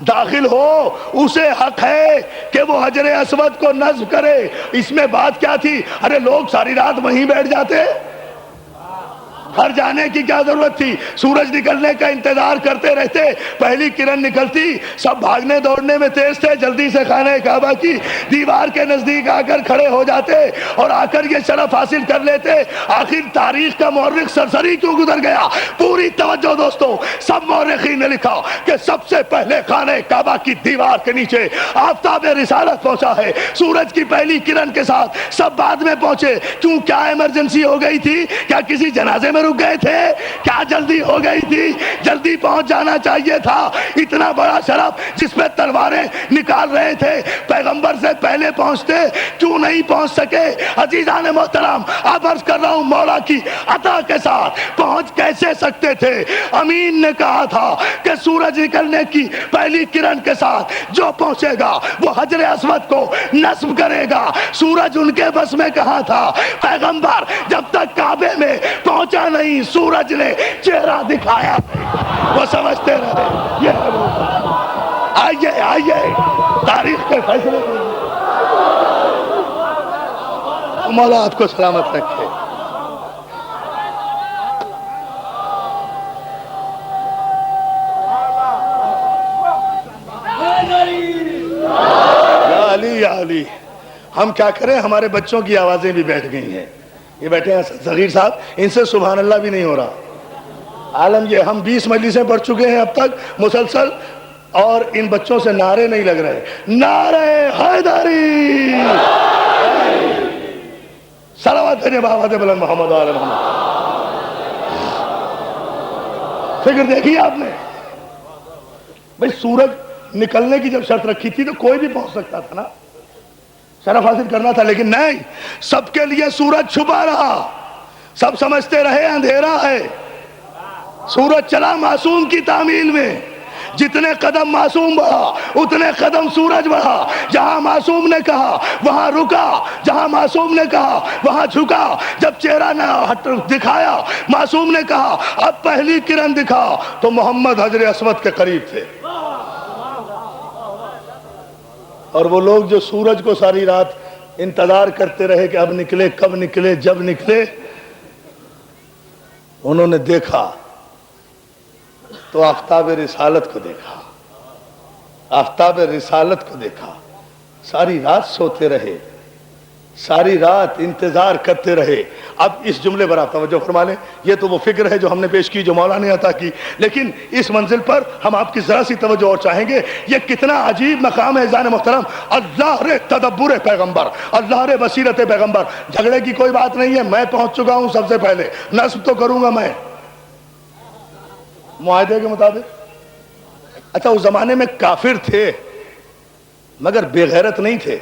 داخل ہو، اسے حق ہے کہ وہ حجر اسود کو نصب کرے۔ اس میں بات کیا تھی؟ ارے لوگ ساری رات وہیں بیٹھ جاتے، گھر جانے کی کیا ضرورت تھی؟ سورج نکلنے کا انتظار کرتے رہتے، پہلی کرن نکلتی، سب بھاگنے دوڑنے میں تیز تھے، جلدی سے خانہ کعبہ کی دیوار کے نزدیک آ کر کھڑے ہو جاتے اور آ کر یہ شرف حاصل کر لیتے۔ آخر تاریخ کا مورخ سرسری کیوں گزر گیا؟ پوری توجہ دوستو، سب مورخین نے لکھا کہ سب سے پہلے خانہ کعبہ کی دیوار کے نیچے آفتاب رسالت پہنچا ہے، سورج کی پہلی کرن کے ساتھ، سب بعد میں پہنچے۔ کیوں؟ کیا ایمرجنسی ہو گئی تھی؟ کیا کسی جنازے میں رک گئے تھے؟ کیا جلدی ہو گئی تھی؟ جلدی پہنچ جانا چاہیے تھا۔ اتنا بڑا شرف جس پہ تلواریں نکال رہے تھے، پیغمبر سے پہلے پہنچتے، کیوں نہیں پہنچ سکے؟ عزیزان محترم، اب عرض کر رہا ہوں مولا کی عطا کے ساتھ پہنچ کیسے سکتے تھے؟ امین نے کہا تھا کہ سورج نکلنے کی پہلی کرن کے ساتھ جو پہنچے گا وہ حجر اسود کو نصب کرے گا۔ سورج ان کے بس میں کہاں تھا؟ پیغمبر جب تک کعبے میں پہنچا نہیں، سورج نے چہرہ دکھایا نہیں، وہ سمجھتے رہے۔ یہ آئیے تاریخ کے فیصلے مولا آپ کو سلامت رکھے۔ یا علی، ہم کیا کریں، ہمارے بچوں کی آوازیں بھی بیٹھ گئی ہیں۔ یہ بیٹھے ہیں صغیر صاحب، ان سے سبحان اللہ بھی نہیں ہو رہا۔ عالم یہ، ہم 20 مجلسیں پڑھ چکے ہیں اب تک مسلسل، اور ان بچوں سے نعرے نہیں لگ رہے۔ نعرے حیدری، صلوات بھیجے بابا بلند محمد و آل محمد۔ فکر دیکھی آپ نے؟ بھئی سورج نکلنے کی جب شرط رکھی تھی تو کوئی بھی پہنچ سکتا تھا نا، شرف حاصل کرنا تھا، لیکن نہیں، سب کے لیے سورج چھپا رہا، سب سمجھتے رہے اندھیرا ہے۔ سورج چلا معصوم کی تعمیل میں، جتنے قدم معصوم بڑھا اتنے قدم سورج بڑھا۔ جہاں معصوم نے کہا وہاں رکا، جہاں معصوم نے کہا وہاں جھکا۔ جب چہرہ نہ دکھایا، معصوم نے کہا اب پہلی کرن دکھا، تو محمد حجر اسود کے قریب تھے۔ اور وہ لوگ جو سورج کو ساری رات انتظار کرتے رہے کہ اب نکلے، کب نکلے، جب نکلے، انہوں نے دیکھا تو آفتاب رسالت کو دیکھا، آفتاب رسالت کو دیکھا، ساری رات سوتے رہے، ساری رات انتظار کرتے رہے۔ اب اس جملے پر آپ توجہ فرما لیں، یہ تو وہ فکر ہے جو ہم نے پیش کی، جو مولا نے عطا کی، لیکن اس منزل پر ہم آپ کی ذرا سی توجہ اور چاہیں گے۔ یہ کتنا عجیب مقام ہے عزیزان محترم، اللہ رے تدبر پیغمبر، اللہ رے بصیرت پیغمبر۔ جھگڑے کی کوئی بات نہیں ہے، میں پہنچ چکا ہوں سب سے پہلے، نصب تو کروں گا میں معاہدے کے مطابق۔ اچھا، اس زمانے میں کافر تھے مگر بے غیرت نہیں تھے۔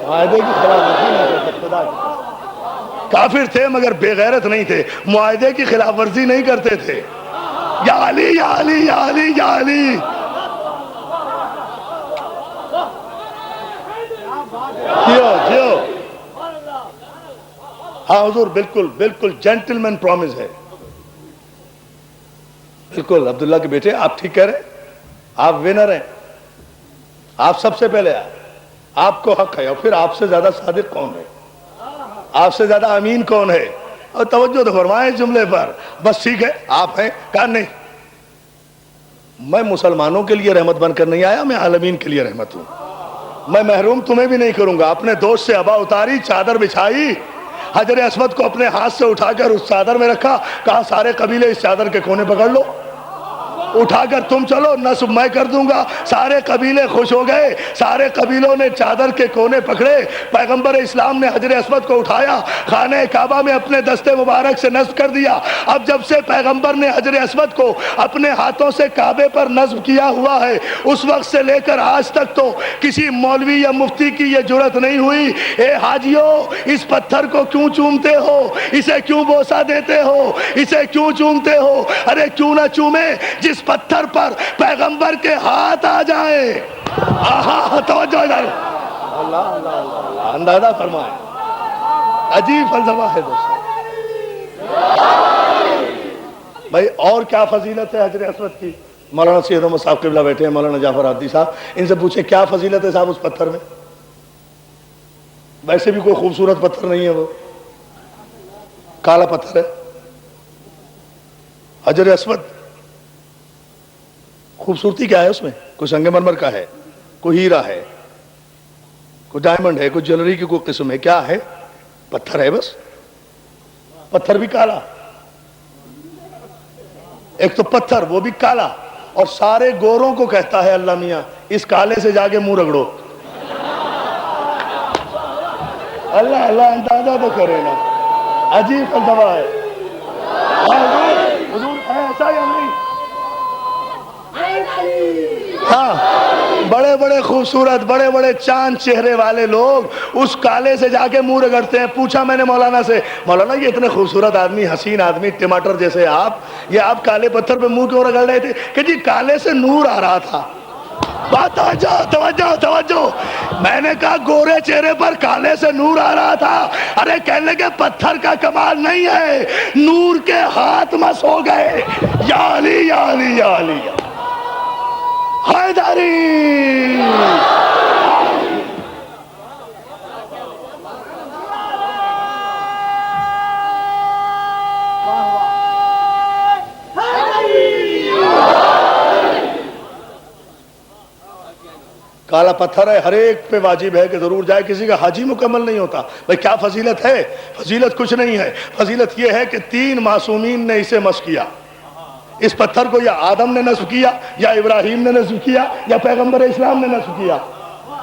معاہدے کی خلاف ورزی نہیں کرتے، خدا کی۔ کافر تھے مگر بے غیرت نہیں تھے، معاہدے کی خلاف ورزی نہیں کرتے تھے۔ یا علی یا علی یا علی یا علی، جیو جیو۔ ہاں حضور، بالکل بالکل جینٹلمین پرومس ہے، بالکل۔ عبداللہ کے بیٹے آپ ٹھیک کہہ رہے ہیں، آپ ونر ہیں، آپ سب سے پہلے آئے، آپ کو حق ہے۔ اور پھر آپ سے زیادہ صادق کون ہے، آپ سے زیادہ امین کون ہے؟ اور توجہ تو فرمائیں اس جملے پر۔ بس ٹھیک ہے، آپ ہیں، کہا نہیں، میں مسلمانوں کے لیے رحمت بن کر نہیں آیا، میں عالمین کے لیے رحمت ہوں۔ میں محروم تمہیں بھی نہیں کروں گا۔ اپنے دوست سے ابا اتاری، چادر بچھائی، حجر اسود کو اپنے ہاتھ سے اٹھا کر اس چادر میں رکھا، کہا سارے قبیلے اس چادر کے کونے پکڑ لو، اٹھا کر تم چلو، نصب میں کر دوں گا۔ سارے قبیلے خوش ہو گئے، سارے قبیلوں نے چادر کے کونے پکڑے، پیغمبر اسلام نے حجر اسود کو اٹھایا، خانہ کعبہ میں اپنے دستے مبارک سے نصب کر دیا۔ اب جب سے پیغمبر نے حجر اسود کو اپنے ہاتھوں سے کعبے پر نصب کیا ہوا ہے، اس وقت سے لے کر آج تک تو کسی مولوی یا مفتی کی یہ جرت نہیں ہوئی، اے حاجیو اس پتھر کو کیوں چومتے ہو، اسے کیوں بوسہ دیتے ہو، اسے کیوں چومتے ہو؟ ارے کیوں نہ چومے جس پتھر پر پیغمبر کے ہاتھ آ جائے۔ آہا، توجہ اللہ اللہ، اندازہ فرمائے، عجیب فلسفہ ہے دوستو۔ بھائی اور کیا فضیلت ہے حجر اسود کی؟ مولانا سید احمد صاحب قبلہ بیٹھے ہیں، مولانا جعفر عابدی صاحب، ان سے پوچھیں کیا فضیلت ہے صاحب اس پتھر میں؟ ویسے بھی کوئی خوبصورت پتھر نہیں ہے، وہ کالا پتھر ہے حجر اسود۔ خوبصورتی کیا ہے اس میں؟ کوئی سنگ مرمر کا ہے، کوئی ہیرا ہے، کوئی ڈائمنڈ ہے، کوئی جویلری کی کوئی قسم ہے، کیا ہے؟ پتھر ہے بس، پتھر بھی کالا، ایک تو پتھر وہ بھی کالا، اور سارے گوروں کو کہتا ہے اللہ میاں اس کالے سے جا کے منہ رگڑو۔ اللہ اللہ، اندازہ تو کرے نا، عجیب فلسفہ ہے۔ حضور ایسا یا نہیں؟ ہاں، بڑے بڑے خوبصورت، بڑے بڑے چاند چہرے والے لوگ اس کالے سے جا کے منہ رگڑتے ہیں۔ پوچھا میں نے مولانا سے، مولانا یہ اتنے خوبصورت آدمی، حسین آدمی، ٹماٹر جیسے آپ، یہ آپ کالے پتھر پہ منہ کیوں رگڑ رہے تھے؟ کہ جی کالے سے نور آ رہا تھا۔ بات توجہ توجہ، میں نے کہا گورے چہرے پر کالے سے نور آ رہا تھا۔ ارے کہنے لگے پتھر کا کمال نہیں ہے، نور کے ہاتھ مس ہو گئے۔ یا علی یا علی یا علی حیدری۔ کالا پتھر ہے، ہر ایک پہ واجب ہے کہ ضرور جائے، کسی کا حاجی مکمل نہیں ہوتا۔ بھئی کیا فضیلت ہے؟ فضیلت کچھ نہیں ہے، فضیلت یہ ہے کہ 3 معصومین نے اسے مس کیا۔ اس پتھر کو یا آدم نے نصب کیا، یا ابراہیم نے نصب کیا، یا پیغمبر اسلام نے نصب کیا۔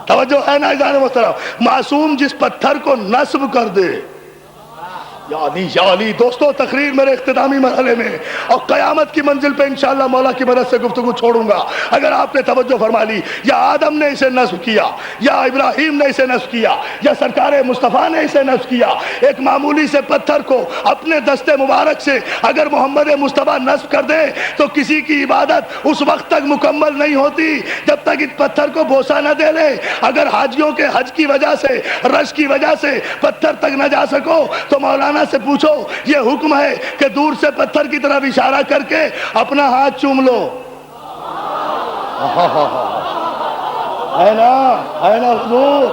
توجہ ہے نا عزیزان محترم؟ معصوم جس پتھر کو نصب کر دے، یا علی۔ دوستو تقریر میرے اختتامی مرحلے میں، اور قیامت کی منزل پہ انشاءاللہ مولا کی مدد سے گفتگو چھوڑوں گا۔ اگر آپ نے توجہ فرما لی، یا آدم نے اسے نصب کیا، یا ابراہیم نے اسے نصب کیا، یا سرکار مصطفیٰ نے اسے نصب کیا، ایک معمولی سے پتھر کو اپنے دستے مبارک سے اگر محمد مصطفیٰ نصب کر دے تو کسی کی عبادت اس وقت تک مکمل نہیں ہوتی جب تک اس پتھر کو بوسہ نہ دے لے۔ اگر حاجیوں کے حج کی وجہ سے، رش کی وجہ سے پتھر تک نہ جا سکو تو مولانا سے پوچھو، یہ حکم ہے کہ دور سے پتھر کی طرف اشارہ کر کے اپنا ہاتھ چوم لو۔ ہے نا حضور؟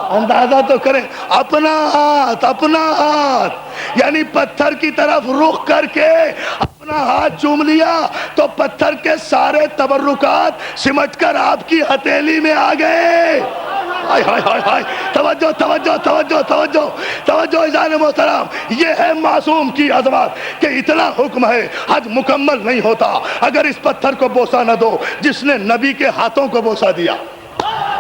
اندازہ تو کریں، اپنا ہاتھ یعنی پتھر کی طرف رخ کر کے اپنا ہاتھ چوم لیا تو پتھر کے سارے تبرکات سمٹ کر آپ کی ہتھیلی میں آ گئے. ہائے ہائے ہائے ہائے، توجہ توجہ توجہ توجہ توجہ عزیزان محترم، یہ ہے معصوم کی عظمت کہ اتنا حکم ہے. حج مکمل نہیں ہوتا اگر اس پتھر کو بوسہ نہ دو جس نے نبی کے ہاتھوں کو بوسہ دیا.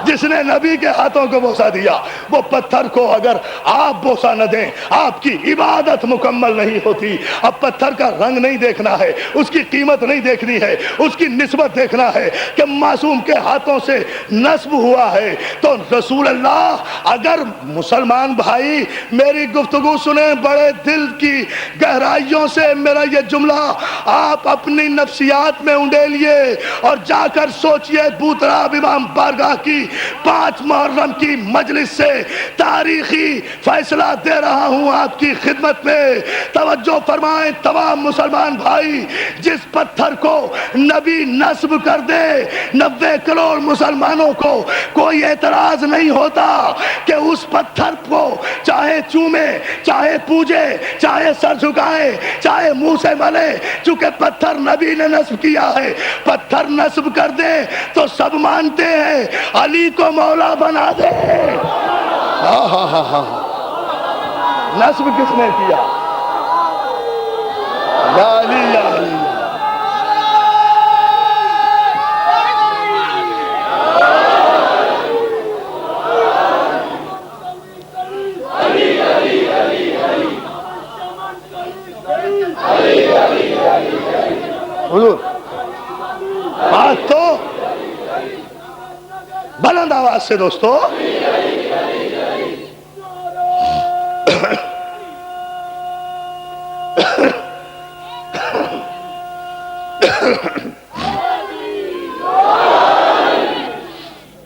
جس نے نبی کے ہاتھوں کو بوسہ دیا وہ پتھر کو اگر آپ بوسہ نہ دیں آپ کی عبادت مکمل نہیں ہوتی. اب پتھر کا رنگ نہیں دیکھنا ہے، اس کی قیمت نہیں دیکھنی ہے، اس کی نسبت دیکھنا ہے کہ معصوم کے ہاتھوں سے نصب ہوا ہے. تو رسول اللہ، اگر مسلمان بھائی میری گفتگو سنیں بڑے دل کی گہرائیوں سے میرا یہ جملہ آپ اپنی نفسیات میں انڈیلیے اور جا کر سوچئے. بوتراب امام بارگاہ کی 5 محرم کی مجلس سے تاریخی فیصلہ دے رہا ہوں آپ کی خدمت میں. توجہ فرمائیں تمام مسلمان بھائی، جس پتھر کو نبی نصب کر دے 90 کروڑ مسلمانوں کو کوئی اعتراض نہیں ہوتا کہ اس پتھر کو چاہے چومے، چاہے پوجے، چاہے سر جھکائے، چاہے منہ سے ملے، چونکہ پتھر نبی نے نصب کیا ہے. پتھر نصب کر دے تو سب مانتے ہیں علی کو مولا بنا دے. نصب کس نے کیا؟ یا علی یا علی. حضور بات تو بلند آواز سے دوستو.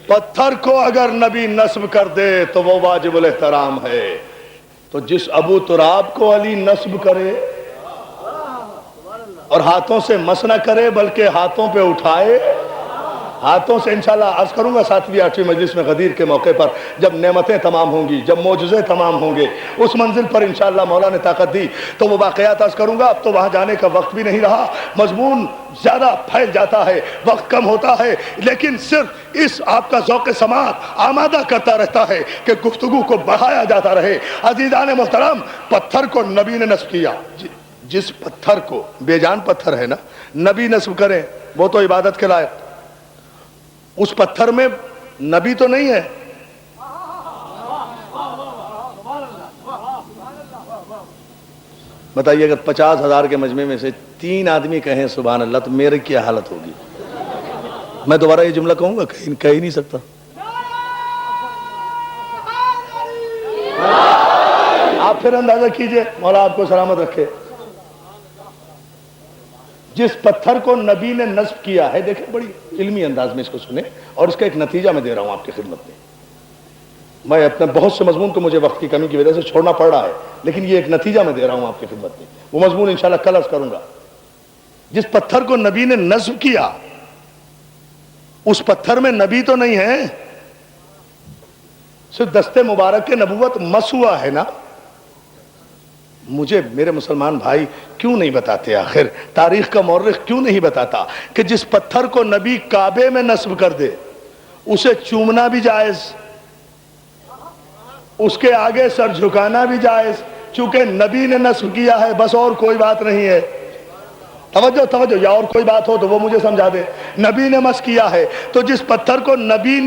پتھر کو اگر نبی نصب کر دے تو وہ واجب الاحترام ہے. تو جس ابو تراب کو علی نصب کرے اور ہاتھوں سے مس نہ کرے بلکہ ہاتھوں پہ اٹھائے، ہاتھوں سے انشاءاللہ عرض کروں گا 7ویں 8ویں مجلس میں غدیر کے موقع پر جب نعمتیں تمام ہوں گی، جب معجزے تمام ہوں گے، اس منزل پر انشاءاللہ مولا نے طاقت دی تو وہ واقعات عرض کروں گا. اب تو وہاں جانے کا وقت بھی نہیں رہا، مضمون زیادہ پھیل جاتا ہے، وقت کم ہوتا ہے، لیکن صرف اس آپ کا ذوق سماعت آمادہ کرتا رہتا ہے کہ گفتگو کو بڑھایا جاتا رہے. عزیزان محترم، پتھر کو نبی نے نصب کیا. جس پتھر کو، بے جان پتھر ہے نا، نبی نصب کریں وہ تو عبادت کے لائق. اس پتھر میں نبی تو نہیں ہے. بتائیے اگر 50,000 کے مجمع میں سے 3 آدمی کہیں سبحان اللہ تو میری کیا حالت ہوگی؟ میں دوبارہ یہ جملہ کہوں گا؟ کہہ ہی نہیں سکتا. آپ پھر اندازہ کیجئے، مولا آپ کو سلامت رکھے. جس پتھر کو نبی نے نصب کیا ہے، دیکھیں بڑی علمی انداز میں اس کو سنیں اور اس کا ایک نتیجہ میں دے رہا ہوں آپ کی خدمت میں. میں اپنے بہت سے مضمون کو مجھے وقت کی کمی کی وجہ سے چھوڑنا پڑ رہا ہے، لیکن یہ ایک نتیجہ میں دے رہا ہوں آپ کی خدمت میں. وہ مضمون انشاءاللہ کل عرض کروں گا. جس پتھر کو نبی نے نصب کیا اس پتھر میں نبی تو نہیں ہے، صرف دستے مبارک کے نبوت مس ہوا ہے نا. مجھے میرے مسلمان بھائی کیوں نہیں بتاتے، آخر تاریخ کا مورخ کیوں نہیں بتاتا کہ جس پتھر کو نبی کعبے میں نصب کر دے اسے چومنا بھی جائز، اس کے آگے سر جھکانا بھی جائز، چونکہ نبی نے نصب کیا ہے، بس اور کوئی بات نہیں ہے. توجہ توجہ، یا اور کوئی بات ہو تو وہ مجھے سمجھا دے. نبی نے مس کیا ہے تو جس پتھر کو نبی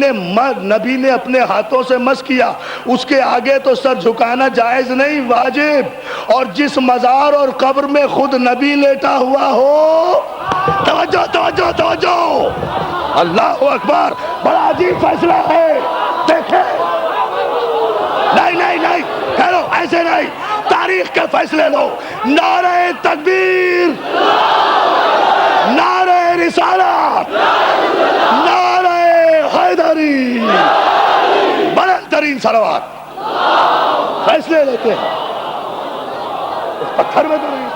نے اپنے ہاتھوں سے مس کیا اس کے آگے تو سر جھکانا جائز نہیں، واجب. اور جس مزار اور قبر میں خود نبی لیٹا ہوا ہو، توجہ توجہ توجہ، اللہ اکبر، بڑا عجیب فیصلہ ہے. دیکھیں، نہیں نہیں نہیں کہہ لو، ایسے نہیں، تاریخ کے فیصلے لو. نعرہ تکبیر، نعرہ رسالت، نعرہ حیدری، بلند ترین صلوات. فیصلے لیتے ہیں اس پتھر میں تو نہیں.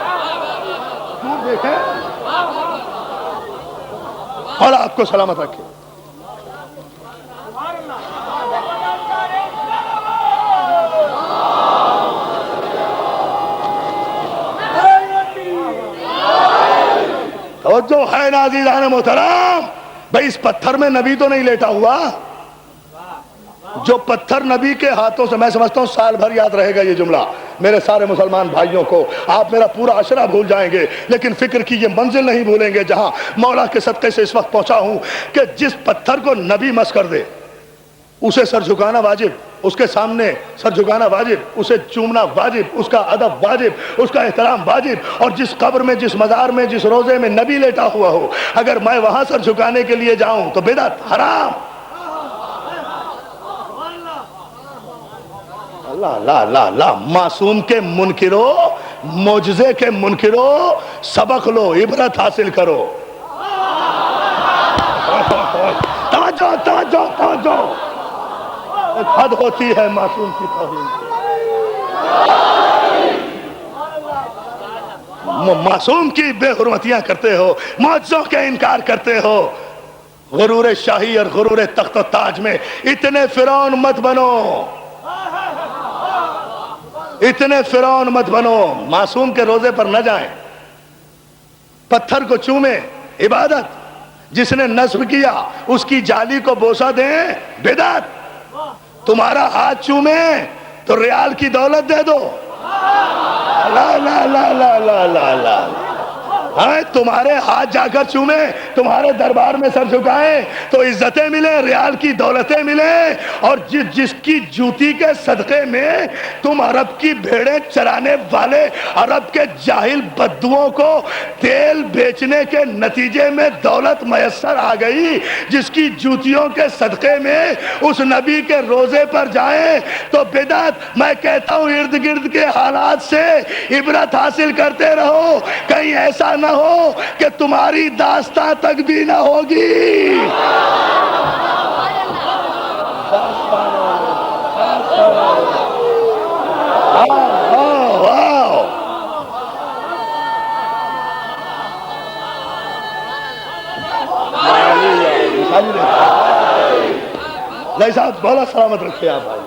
دور دیکھیں اور آپ کو سلامت رکھے. اور جو ہے نا عزیزان محترم، بھئی اس پتھر میں نبی تو نہیں لیٹا ہوا، جو پتھر نبی کے ہاتھوں سے، میں سمجھتا ہوں سال بھر یاد رہے گا یہ جملہ میرے سارے مسلمان بھائیوں کو، آپ میرا پورا عشرہ بھول جائیں گے لیکن فکر کی یہ منزل نہیں بھولیں گے جہاں مولا کے صدقے سے اس وقت پہنچا ہوں، کہ جس پتھر کو نبی مس کر دے اسے سر جھکانا واجب، اس کے سامنے سر جھکانا واجب، اسے چومنا واجب، اس کا ادب واجب، اس کا احترام واجب، اور جس قبر میں، جس مزار میں، جس روزے میں نبی لیٹا ہوا ہو، اگر میں وہاں سر جھکانے کے لیے جاؤں تو بدعت، حرام۔ اللہ اللہ اللہ اللہ، معصوم کے منکرو، معجزے کے منکرو، سبق لو، عبرت حاصل کرو۔ توجہ توجہ توجہ، حد ہوتی ہے معصوم کی توہین کی، معصوم کی بے حرمتیاں کرتے ہو، معجزوں کے انکار کرتے ہو، غرور شاہی اور غرور تخت و تاج میں اتنے فرعون مت بنو، اتنے فرعون مت بنو، معصوم کے روزے پر نہ جائیں، پتھر کو چومیں، عبادت، جس نے نصب کیا اس کی جالی کو بوسہ دیں، بدعت، تمہارا ہاتھ چومیں تو ریال کی دولت دے دو، لا لا لا لا لا لا لا، تمہارے ہاتھ جا کر چومیں، تمہارے دربار میں سر جھکائیں تو عزتیں ملیں، ریال کی دولتیں ملیں، اور جس کی جوتی کے صدقے میں تم عرب کی بھیڑیں چرانے والے عرب کے جاہل بدوؤں کو تیل بیچنے کے نتیجے میں دولت میسر آ گئی، جس کی جوتیوں کے صدقے میں اس نبی کے روزے پر جائیں تو بدعت۔ میں کہتا ہوں ارد گرد کے حالات سے عبرت حاصل کرتے رہو، کہیں ایسا نہ ہو کہ تمہاری داستان تک بھی نہ ہوگی۔ نہیں صاحب بولا سلامت رکھے آپ بھائی۔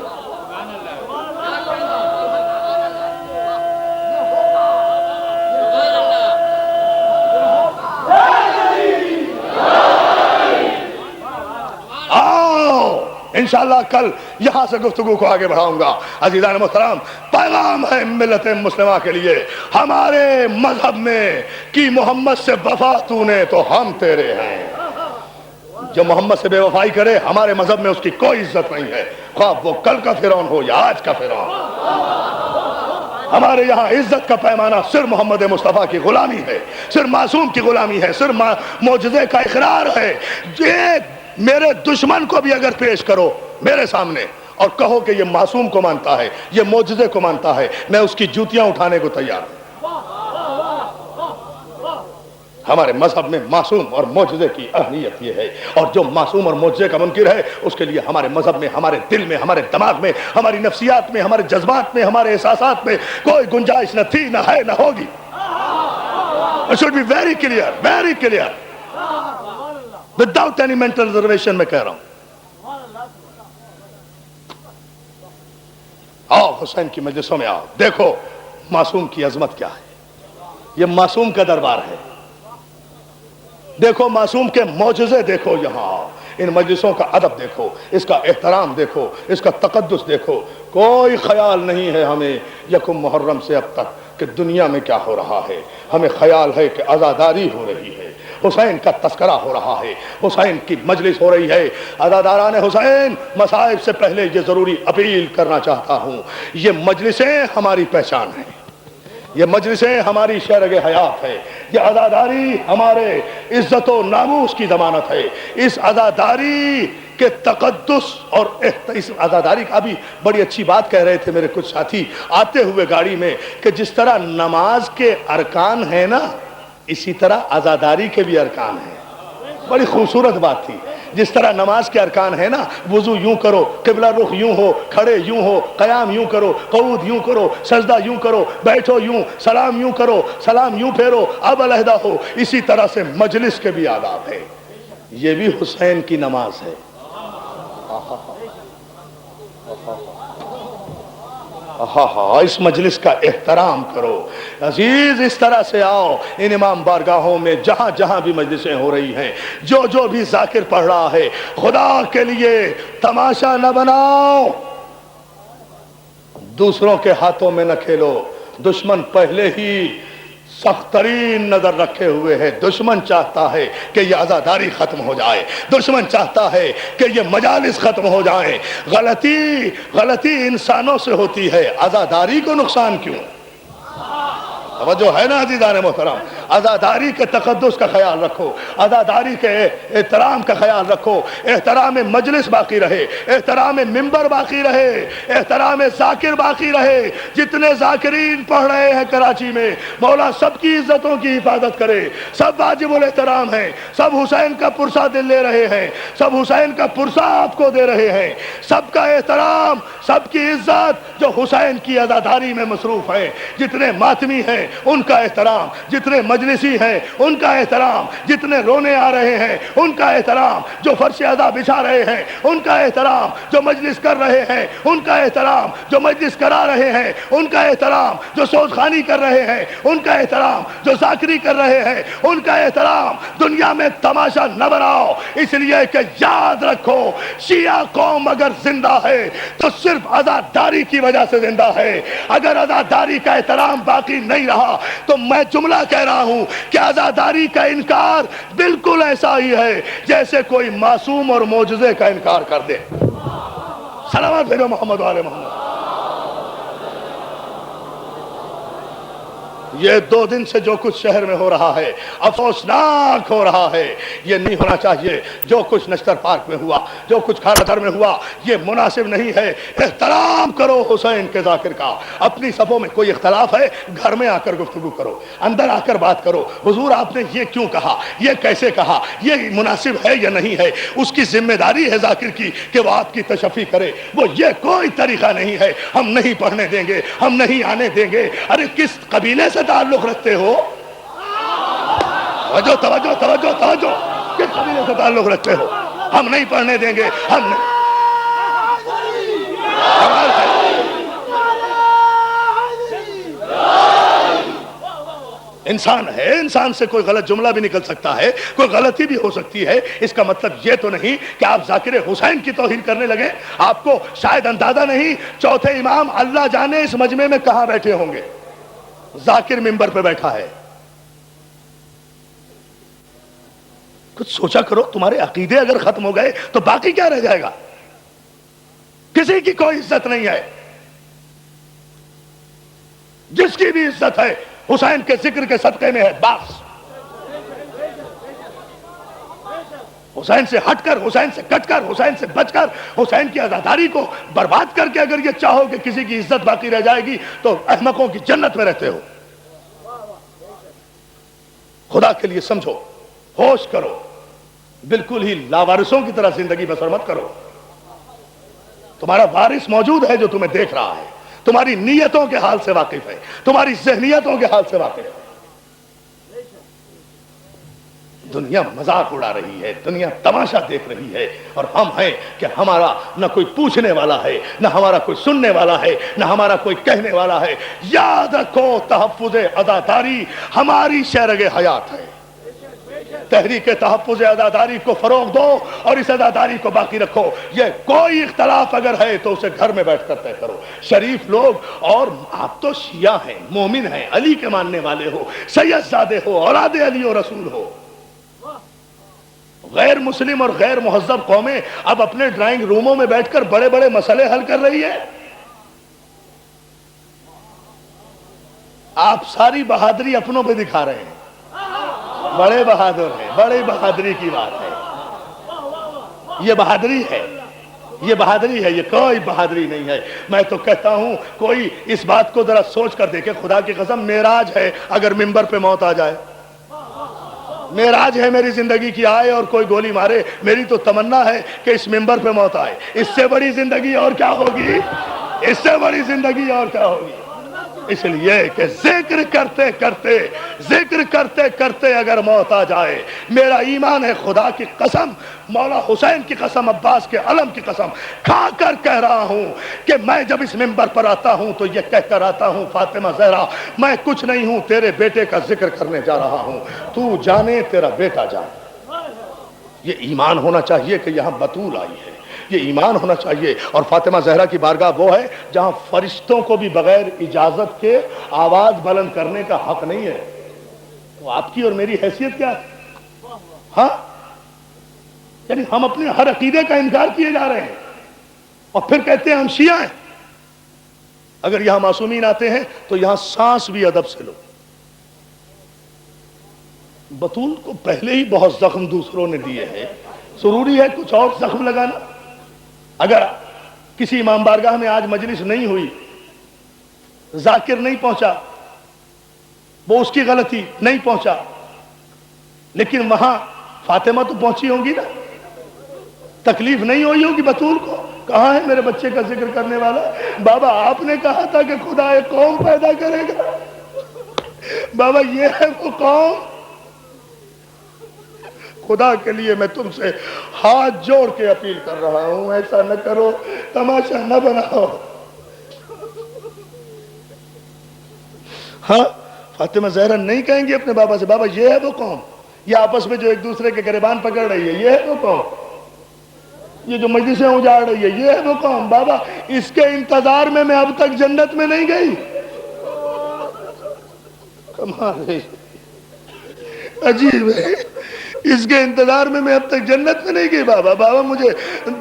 انشاءاللہ کل یہاں سے گفتگو کو آگے بڑھاؤں گا۔ عزیزان محترم، پیغام ہے ملت مسلمہ کے لیے، ہمارے مذہب میں کہ محمد سے وفا تو نے تو ہم تیرے ہیں، جو محمد سے بے وفائی کرے ہمارے مذہب میں اس کی کوئی عزت نہیں ہے، خواہ وہ کل کا فرعون ہو یا آج کا فرعون۔ ہمارے یہاں عزت کا پیمانہ صرف محمد مصطفیٰ کی غلامی ہے، صرف معصوم کی غلامی ہے، صرف معجزے کا اقرار ہے۔ میرے دشمن کو بھی اگر پیش کرو میرے سامنے اور کہو کہ یہ معصوم کو مانتا ہے، یہ معجزے کو مانتا ہے، میں اس کی جوتیاں اٹھانے کو تیار ہوں۔ ہمارے مذہب میں معصوم اور معجزے کی اہمیت یہ ہے، اور جو معصوم اور معجزے کا منکر ہے اس کے لیے ہمارے مذہب میں، ہمارے دل میں، ہمارے دماغ میں، ہماری نفسیات میں، ہمارے جذبات میں، ہمارے احساسات میں کوئی گنجائش نہ تھی، نہ ہے، نہ ہوگی۔ It should be very clear, very clear. Without any mental reservation میں کہہ رہا ہوں۔ آؤ حسین کی مجلسوں میں آؤ، دیکھو معصوم کی عظمت کیا ہے، یہ معصوم کا دربار ہے، دیکھو معصوم کے معجزے دیکھو، یہاں آؤ، ان مجلسوں کا ادب دیکھو، اس کا احترام دیکھو، اس کا تقدس دیکھو۔ کوئی خیال نہیں ہے ہمیں یکم محرم سے اب تک کہ دنیا میں کیا ہو رہا ہے، ہمیں خیال ہے کہ عزاداری ہو رہی ہے، حسین کا تذکرہ ہو رہا ہے، حسین کی مجلس ہو رہی ہے۔ عزاداران حسین، مصائب سے پہلے یہ ضروری اپیل کرنا چاہتا ہوں، یہ مجلسیں ہماری پہچان ہیں، یہ مجلسیں ہماری شرگ حیات ہے، یہ عزاداری ہمارے عزت و ناموس کی ضمانت ہے۔ اس عزاداری کے تقدس اور اس عزاداری کا بھی بڑی اچھی بات کہہ رہے تھے میرے کچھ ساتھی آتے ہوئے گاڑی میں، کہ جس طرح نماز کے ارکان ہیں نا، اسی طرح عزاداری کے بھی ارکان ہیں۔ بڑی خوبصورت بات تھی، جس طرح نماز کے ارکان ہیں نا، وضو یوں کرو، قبلہ رخ یوں ہو، کھڑے یوں ہو، قیام یوں کرو، قعود یوں کرو، سجدہ یوں کرو، بیٹھو یوں، سلام یوں کرو، سلام یوں پھیرو، اب علیحدہ ہو، اسی طرح سے مجلس کے بھی آداب ہے، یہ بھی حسین کی نماز ہے۔ ہاں ہاں اس مجلس کا احترام کرو عزیز، اس طرح سے آؤ ان امام بارگاہوں میں جہاں جہاں بھی مجلسیں ہو رہی ہیں، جو جو بھی ذاکر پڑھ رہا ہے، خدا کے لیے تماشا نہ بناؤ، دوسروں کے ہاتھوں میں نہ کھیلو۔ دشمن پہلے ہی سخت ترین نظر رکھے ہوئے ہے، دشمن چاہتا ہے کہ یہ عزاداری ختم ہو جائے، دشمن چاہتا ہے کہ یہ مجالس ختم ہو جائیں۔ غلطی انسانوں سے ہوتی ہے، عزاداری کو نقصان کیوں؟ توجہ ہے نا عزیزان محترم، عزاداری کے تقدس کا خیال رکھو، عزاداری کے احترام کا خیال رکھو، احترام مجلس باقی رہے، احترام ممبر باقی رہے، احترام ذاکر باقی رہے۔ جتنے ذاکرین پڑھ رہے ہیں کراچی میں، مولا سب کی عزتوں کی حفاظت کرے، سب واجب الاحترام ہیں، سب حسین کا پرسہ دل لے رہے ہیں، سب حسین کا پرسہ آپ کو دے رہے ہیں، سب کا احترام، سب کی عزت جو حسین کی عزاداری میں مصروف ہیں، جتنے ماتمی ہیں ان کا احترام، جتنے مجلسی ہیں ان کا احترام، جتنے رونے آ رہے ہیں ان کا احترام، جو فرش عزا بچھا رہے ہیں ان کا احترام، جو مجلس کر رہے ہیں ان کا احترام، جو مجلس کرا رہے ہیں ان کا احترام، جو سوزخانی کر رہے ہیں ان کا احترام، جو ذاکری کر رہے ہیں ان کا احترام۔ دنیا میں تماشا نہ بناؤ، اس لیے کہ یاد رکھو شیعہ قوم اگر زندہ ہے تو صرف عزاداری کی وجہ سے زندہ ہے۔ اگر عزاداری کا احترام باقی نہیں رہا تو میں جملہ کہہ رہا ہوں کہ عزاداری کا انکار بالکل ایسا ہی ہے جیسے کوئی معصوم اور معجزے کا انکار کر دے۔ صلوات بھیجو محمد وعلی محمد۔ یہ 2 دن سے جو کچھ شہر میں ہو رہا ہے افسوسناک ہو رہا ہے، یہ نہیں ہونا چاہیے۔ جو کچھ نشتر پارک میں ہوا، جو کچھ کھارا در میں ہوا، یہ مناسب نہیں ہے۔ احترام کرو حسین کے ذاکر کا۔ اپنی صفوں میں کوئی اختلاف ہے گھر میں آ کر گفتگو کرو، اندر آ کر بات کرو، حضور آپ نے یہ کیوں کہا، یہ کیسے کہا، یہ مناسب ہے یا نہیں ہے۔ اس کی ذمہ داری ہے ذاکر کی کہ وہ آپ کی تشفی کرے۔ وہ یہ کوئی طریقہ نہیں ہے ہم نہیں پڑھنے دیں گے، ہم نہیں آنے دیں گے۔ ارے کس قبیلے سے تعلق رکھتے ہو؟ توجہ توجہ توجہ توجہ، کس قبیلے سے تعلق رکھتے ہو؟ ہم نہیں پڑھنے دیں گے، ہم نہیں۔ انسان ہے، انسان سے کوئی غلط جملہ بھی نکل سکتا ہے، کوئی غلطی بھی ہو سکتی ہے۔ اس کا مطلب یہ تو نہیں کہ آپ ذاکر حسین کی توہین کرنے لگے۔ آپ کو شاید اندازہ نہیں، چوتھے امام اللہ جانے اس مجمع میں کہاں بیٹھے ہوں گے۔ ذاکر منبر پہ بیٹھا ہے۔ کچھ سوچا کرو، تمہارے عقیدے اگر ختم ہو گئے تو باقی کیا رہ جائے گا؟ کسی کی کوئی عزت نہیں ہے۔ جس کی بھی عزت ہے حسین کے ذکر کے صدقے میں ہے بس۔ حسین سے ہٹ کر، حسین سے کٹ کر، حسین سے بچ کر، حسین کی عزاداری کو برباد کر کے اگر یہ چاہو کہ کسی کی عزت باقی رہ جائے گی تو احمقوں کی جنت میں رہتے ہو۔ خدا کے لیے سمجھو، ہوش کرو، بالکل ہی لاوارثوں کی طرح زندگی بسر مت کرو۔ تمہارا وارث موجود ہے جو تمہیں دیکھ رہا ہے، تمہاری نیتوں کے حال سے واقف ہے، تمہاری ذہنیتوں کے حال سے واقف ہے۔ دنیا مذاق اڑا رہی ہے، دنیا تماشا دیکھ رہی ہے، اور ہم ہیں کہ ہمارا نہ کوئی پوچھنے والا ہے، نہ ہمارا کوئی سننے والا ہے، نہ ہمارا کوئی کہنے والا ہے۔ یاد رکھو تحفظ عزاداری ہماری شرگ حیات ہے۔ تحریک تحفظ عزاداری کو فروغ دو اور اس عزاداری کو باقی رکھو۔ یہ کوئی اختلاف اگر ہے تو اسے گھر میں بیٹھ کر طے کرو۔ شریف لوگ، اور آپ تو شیعہ ہیں، مومن ہیں، علی کے ماننے والے ہو، سید زادے ہو، اولاد علی و رسول ہو۔ غیر مسلم اور غیر مہذب قومیں اب اپنے ڈرائنگ روموں میں بیٹھ کر بڑے بڑے مسئلے حل کر رہی ہے۔ آپ ساری بہادری اپنوں پہ دکھا رہے ہیں، بڑے بہادر ہیں، بڑے بہادری کی بات ہے۔ یہ بہادری ہے، یہ بہادری ہے، یہ کوئی بہادری نہیں ہے۔ میں تو کہتا ہوں کوئی اس بات کو ذرا سوچ کر دیکھے، خدا کی قسم معراج ہے اگر منبر پہ موت آ جائے، معراج ہے میری زندگی کی، آئے اور کوئی گولی مارے، میری تو تمنا ہے کہ اس منبر پہ موت آئے۔ اس سے بڑی زندگی اور کیا ہوگی؟ اس سے بڑی زندگی اور کیا ہوگی؟ اس لیے کہ ذکر کرتے کرتے اگر موت آ جائے، میرا ایمان ہے خدا کی قسم، مولا حسین کی قسم، عباس کے علم کی قسم کھا کر کہہ رہا ہوں کہ میں جب اس منبر پر آتا ہوں تو یہ کہہ کر آتا ہوں، فاطمہ زہرا میں کچھ نہیں ہوں، تیرے بیٹے کا ذکر کرنے جا رہا ہوں، تو جانے تیرا بیٹا جانے۔ یہ ایمان ہونا چاہیے کہ یہاں بطول آئی ہے، یہ ایمان ہونا چاہیے۔ اور فاطمہ زہرا کی بارگاہ وہ ہے جہاں فرشتوں کو بھی بغیر اجازت کے آواز بلند کرنے کا حق نہیں ہے، تو آپ کی اور میری حیثیت کیا ہے؟ ہاں، یعنی ہم اپنے ہر عقیدے کا انکار کیے جا رہے ہیں اور پھر کہتے ہیں ہم شیعہ ہیں۔ اگر یہاں معصومین آتے ہیں تو یہاں سانس بھی ادب سے لو۔ بطول کو پہلے ہی بہت زخم دوسروں نے دیے ہیں، ضروری ہے کچھ اور زخم لگانا؟ اگر کسی امام بارگاہ میں آج مجلس نہیں ہوئی، ذاکر نہیں پہنچا، وہ اس کی غلطی، نہیں پہنچا، لیکن وہاں فاطمہ تو پہنچی ہوں گی نا، تکلیف نہیں ہوئی ہوگی بطول کو؟ کہاں ہے میرے بچے کا ذکر کرنے والا؟ بابا آپ نے کہا تھا کہ خدا ایک قوم پیدا کرے گا، بابا یہ ہے وہ قوم۔ خدا کے لیے میں تم سے ہاتھ جوڑ کے اپیل کر رہا ہوں، ایسا نہ کرو، تماشا نہ بناؤ۔ ہاں، فاطمہ زہرا نہیں کہیں گی اپنے بابا سے بابا یہ ہے وہ قوم، یہ آپس میں جو ایک دوسرے کے گریبان پکڑ رہی ہے، یہ ہے وہ قوم، یہ جو مجلسیں اجاڑ رہی ہے، یہ ہے وہ قوم۔ بابا اس کے انتظار میں اب تک جنت میں نہیں گئی۔ کمال ہے، عجیب ہے، اس کے انتظار میں اب تک جنت میں نہیں گئی۔ بابا بابا مجھے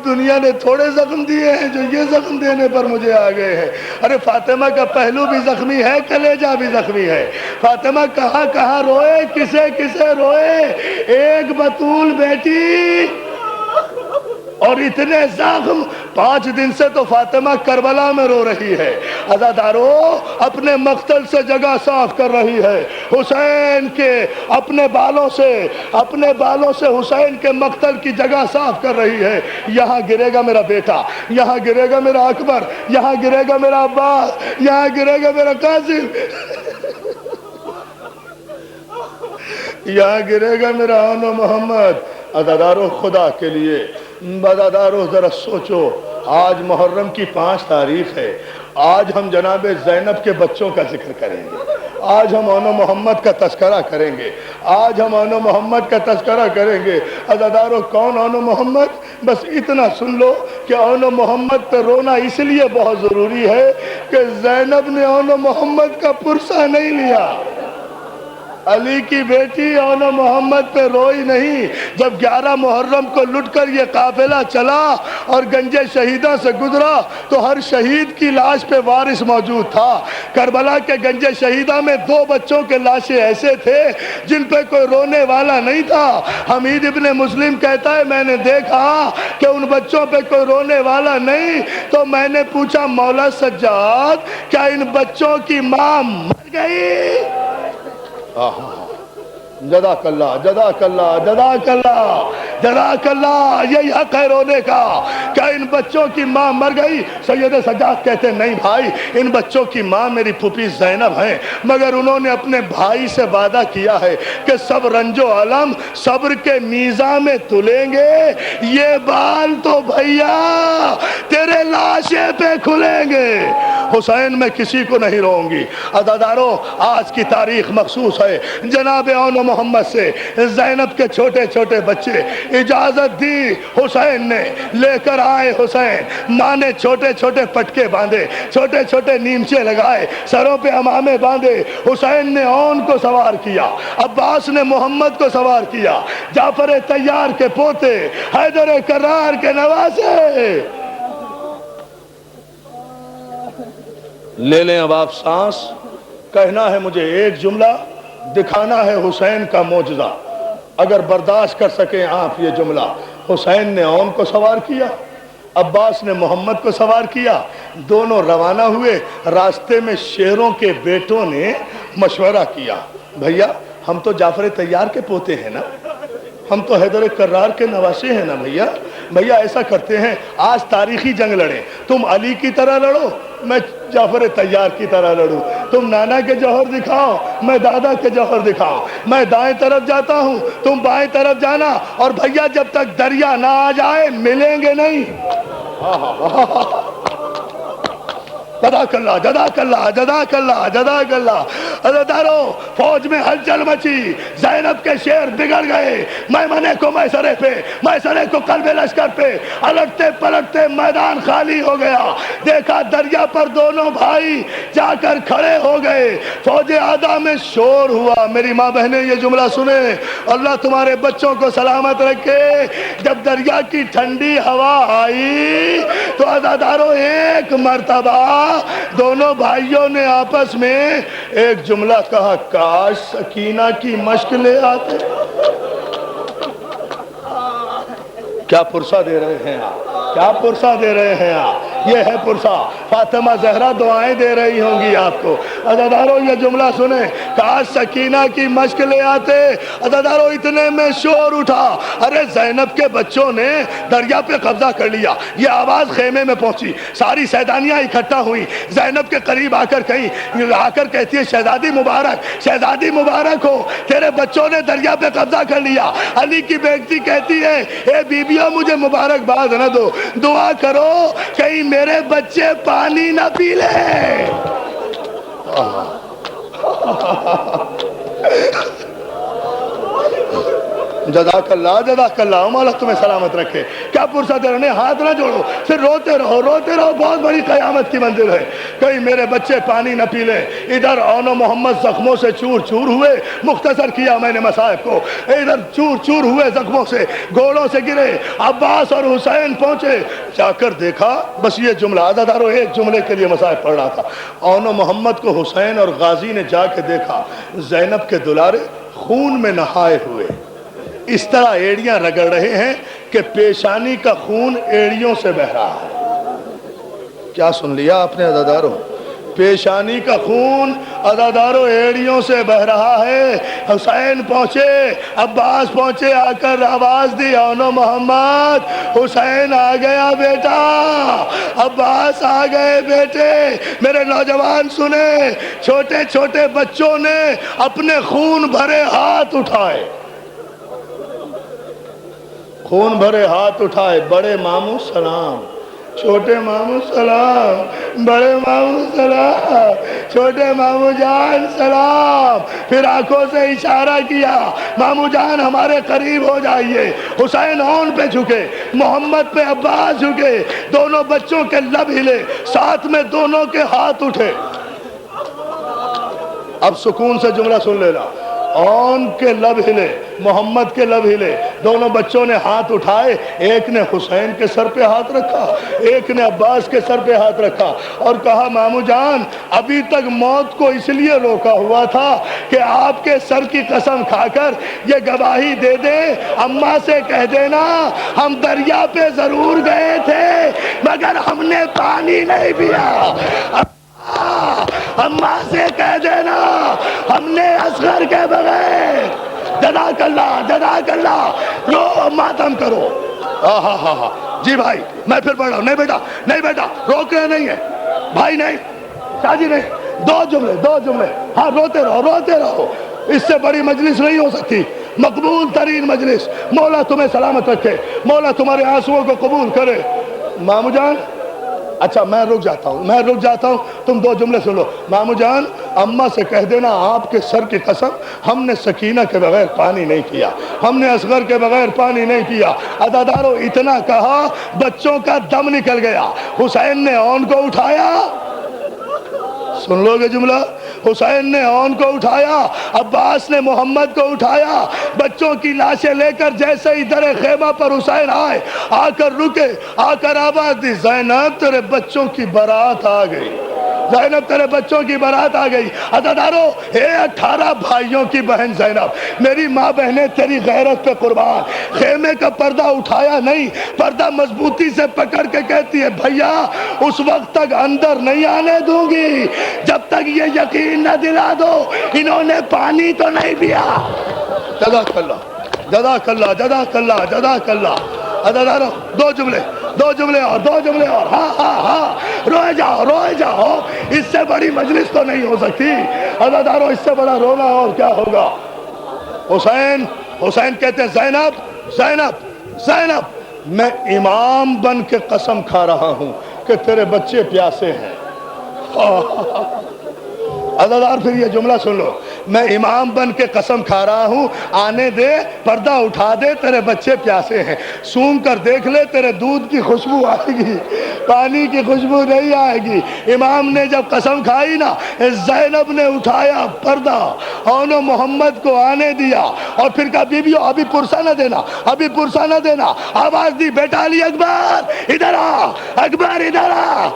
دنیا نے تھوڑے زخم دیے ہیں جو یہ زخم دینے پر مجھے آ گئے ہیں۔ ارے فاطمہ کا پہلو بھی زخمی ہے، کلیجہ بھی زخمی ہے۔ فاطمہ کہاں کہاں روئے، کسے کسے روئے، ایک بطول بیٹی اور اتنے زخم۔ 5 دن سے تو فاطمہ کربلا میں رو رہی ہے، عزادارو اپنے مقتل سے جگہ صاف کر رہی ہے، حسین کے اپنے بالوں سے حسین کے مقتل کی جگہ صاف کر رہی ہے۔ یہاں گرے گا میرا بیٹا، یہاں گرے گا میرا اکبر، یہاں گرے گا میرا عباس، یہاں گرے گا میرا قاسم، یہاں گرے گا میرا آن و محمد۔ عزادارو خدا کے لیے عزادارو ذرا سوچو، آج محرم کی 5 تاریخ ہے، آج ہم جناب زینب کے بچوں کا ذکر کریں گے، آج ہم آن و محمد کا تذکرہ کریں گے، آج ہم آن و محمد کا تذکرہ کریں گے۔ عزادارو کون آن و محمد؟ بس اتنا سن لو کہ آن و محمد پہ رونا اس لیے بہت ضروری ہے کہ زینب نے آن و محمد کا پرسہ نہیں لیا۔ علی کی بیٹی آن و محمد پہ روئی نہیں۔ جب 11 محرم کو لٹ کر یہ قافلہ چلا اور گنج شہیدہ سے گزرا تو ہر شہید کی لاش پہ وارث موجود تھا۔ کربلا کے گنج شہیدہ میں 2 بچوں کے لاشیں ایسے تھے جن پہ کوئی رونے والا نہیں تھا۔ حمید ابن مسلم کہتا ہے میں نے دیکھا کہ ان بچوں پہ کوئی رونے والا نہیں، تو میں نے پوچھا مولا سجاد کیا ان بچوں کی ماں مر گئی؟ جزاک اللہ جزاک اللہ جزاک اللہ جزاک اللہ، یہی حق ہے رونے کا۔ کیا ان بچوں کی ماں مر گئی؟ سید سجاد کہتے نہیں بھائی، ان بچوں کی ماں میری پھوپھی زینب ہیں، مگر انہوں نے اپنے بھائی سے وعدہ کیا ہے کہ سب رنج و علم صبر کے میزان میں تلیں گے، یہ بال تو بھیا تیرے لاشے پہ کھلیں گے۔ حسین میں کسی کو نہیں روں گی۔ عزادارو آج کی تاریخ مخصوص ہے، جناب آن و محمد سے زینب کے چھوٹے چھوٹے بچے اجازت دی، حسین نے لے کر آئے۔ حسین ماں نے چھوٹے چھوٹے پٹکے باندھے، چھوٹے چھوٹے نیمچے لگائے، سروں پہ امامے باندھے۔ حسین نے اون کو سوار کیا، عباس نے محمد کو سوار کیا، جعفر طیار کے پوتے، حیدر کرار کے نواسے۔ لے لیں اب آپ سانس، کہنا ہے مجھے ایک جملہ، دکھانا ہے حسین کا معجزہ۔ اگر برداشت کر سکیں آپ یہ جملہ، حسین نے اون کو سوار کیا، عباس نے محمد کو سوار کیا، دونوں روانہ ہوئے۔ راستے میں شیروں کے بیٹوں نے مشورہ کیا، بھیا ہم تو جعفر طیار کے پوتے ہیں نا، ہم تو حیدر کرار کے نواسے ہیں نا بھیا ایسا کرتے ہیں آج تاریخی جنگ لڑیں، تم علی کی طرح لڑو، میں جعفر طیار کی طرح لڑوں۔ تم نانا کے جوہر دکھاؤ، میں دادا کے جوہر دکھاؤں، میں دائیں طرف جاتا ہوں تم بائیں طرف جانا، اور بھیا جب تک دریا نہ آ جائے ملیں گے نہیں۔ جزاک اللہ جزاک اللہ جزاک اللہ جزاک اللہ۔ عزیزدارو، فوج میں ہلچل مچی، زینب کے شیر بگڑ گئے، میمنے کو میسرے پہ، میسرے کو قلب لشکر پہ، الٹتے پلٹتے میدان خالی ہو گیا، دیکھا دریا پر دونوں بھائی جا کر کھڑے ہو گئے، فوج آدھا میں شور ہوا۔ میری ماں بہنیں یہ جملہ سنیں، اللہ تمہارے بچوں کو سلامت رکھے، جب دریا کی ٹھنڈی ہوا آئی تو عزیزدارو ایک مرتبہ دونوں بھائیوں نے آپس میں ایک جملہ کہا، کاش سکینہ کی مشق لے آتے۔ کیا پرسہ دے رہے ہیں آپ، کیا پرسہ دے رہے ہیں آپ، یہ ہے پرسہ۔ فاطمہ زہرا دعائیں دے رہی ہوں گی آپ کو۔ عزیزدارو یہ جملہ سنیں، کاش سکینہ کی مشق لے آتے۔ عزیزدارو اتنے میں شور اٹھا، ارے زینب کے بچوں نے دریا پہ قبضہ کر لیا۔ یہ آواز خیمے میں پہنچی، ساری سیدانیاں اکٹھا ہوئی، زینب کے قریب آ کر کہتی ہے، شہزادی مبارک، شہزادی مبارک ہو، تیرے بچوں نے دریا پہ قبضہ کر لیا۔ علی کی بیٹی کہتی ہے، اے بیبیوں مجھے مبارکباد نہ دو، دعا کرو کہیں میرے بچے پانی نہ پی لیں۔ جزاک اللہ جزاک اللہ، مولا تمہیں سلامت رکھے۔ کیا پرسہ دے رہے ہیں، ہاتھ نہ جوڑو، پھر روتے رہو روتے رہو، بہت بڑی قیامت کی منزل ہے، کہیں میرے بچے پانی نہ پی لیں۔ ادھر اون و محمد زخموں سے چور چور ہوئے، مختصر کیا میں نے مصائب کو، ادھر چور چور ہوئے زخموں سے، گھوڑوں سے گرے۔ عباس اور حسین پہنچے، جا کر دیکھا، بس یہ جملہ عزیزدارو ایک جملے کے لیے مصائب پڑھ رہا تھا، اون و محمد کو حسین اور غازی نے جا کے دیکھا، زینب کے دلارے خون میں نہائے ہوئے، اس طرح ایڑیاں رگڑ رہے ہیں کہ پیشانی کا خون ایڑیوں سے بہ رہا ہے۔ کیا سن لیا آپ نے عزیزدارو، پیشانی کا خون عزیزدارو ایڑیوں سے بہ رہا ہے۔ حسین پہنچے، عباس پہنچے، آ کر آواز دی، اونو محمد، حسین آ گیا بیٹا، عباس آ گئے بیٹے۔ میرے نوجوان سنیں، چھوٹے چھوٹے بچوں نے اپنے خون بھرے ہاتھ اٹھائے، خون بھرے ہاتھ اٹھائے، بڑے ماموں سلام، چھوٹے ماموں سلام، بڑے ماموں سلام، چھوٹے ماموں جان سلام۔ پھر آنکھوں سے اشارہ کیا، ماموں جان ہمارے قریب ہو جائیے۔ حسین اون پہ جھکے، محمد پہ عباس جھکے، دونوں بچوں کے لب ہلے، ساتھ میں دونوں کے ہاتھ اٹھے۔ اب سکون سے جملہ سن لینا، اون کے لب ہلے، محمد کے لب ہلے، دونوں بچوں نے ہاتھ اٹھائے، ایک نے حسین کے سر پہ ہاتھ رکھا، ایک نے عباس کے سر پہ ہاتھ رکھا، اور کہا ماموں جان ابھی تک موت کو اس لیے روکا ہوا تھا کہ آپ کے سر کی قسم کھا کر یہ گواہی دے دیں، اماں سے کہہ دینا ہم دریا پہ ضرور گئے تھے مگر ہم نے پانی نہیں پیا، اماں سے کہہ دینا ہم نے اصغر کے بغیر، جزاک اللہ جزاک اللہ، رو ماتم کرو۔ جی بھائی میں پھر پڑھ رہا ہوں، نہیں بیٹا نہیں بیٹا، روکنا نہیں ہے بھائی، نہیں شاہ جی نہیں، دو جملے، ہاں روتے رہو، اس سے بڑی مجلس نہیں ہو سکتی، مقبول ترین مجلس۔ مولا تمہیں سلامت رکھے، مولا تمہارے آنسوؤں کو قبول کرے۔ مامو جان، اچھا میں رک جاتا ہوں، تم دو جملے سن لو۔ مامو جان اماں سے کہہ دینا آپ کے سر کی قسم ہم نے سکینہ کے بغیر پانی نہیں پیا، ہم نے اصغر کے بغیر پانی نہیں پیا۔ عزیزدارو اتنا کہا بچوں کا دم نکل گیا، حسین نے اون کو اٹھایا، سن لو گے جملہ، حسین نے اون کو اٹھایا، عباس نے محمد کو اٹھایا، بچوں کی لاشیں لے کر جیسے ہی در خیمہ پر حسین آئے، آ کر رکے، آ کر آواز دی، زینب تیرے بچوں کی بارات آ گئی، زینب تیرے بچوں کی بارات آ گئی۔ عزیزدارو 18 بھائیوں کی بہن زینب، میری ماں بہنیں تیری غیرت پہ قربان، خیمے کا پردہ اٹھایا نہیں، پردہ مضبوطی سے پکڑ کے کہتی ہے بھیا اس وقت تک اندر نہیں آنے دوں گی جب تک یہ یقین نہ دلا دو انہوں نے پانی تو نہیں پیا۔ جزاک اللہ جزاک اللہ جزاک اللہ جزاک اللہ۔ عزیزدارو دو جملے، دو جملے اور ہاں ہاں ہاں روئے جاؤ اس سے بڑی مجلس تو نہیں ہو سکتی عزادارو، اس سے بڑا رونا اور کیا ہوگا. حسین کہتے ہیں زینب میں امام بن کے قسم کھا رہا ہوں کہ تیرے بچے پیاسے ہیں. عزادار پھر یہ جملہ سن لو، میں امام بن کے قسم کھا رہا ہوں، آنے دے، پردہ اٹھا دے، تیرے بچے پیاسے ہیں. سونگ کر دیکھ لے، تیرے دودھ کی خوشبو آئے گی، پانی کی خوشبو نہیں آئے گی. امام نے جب قسم کھائی نا، زینب نے اٹھایا پردہ اور محمد کو آنے دیا اور پھر کہا بیویو ابھی پرسہ نہ دینا. آواز دی، بیٹا علی اکبر ادھر آ، اکبر ادھر آ،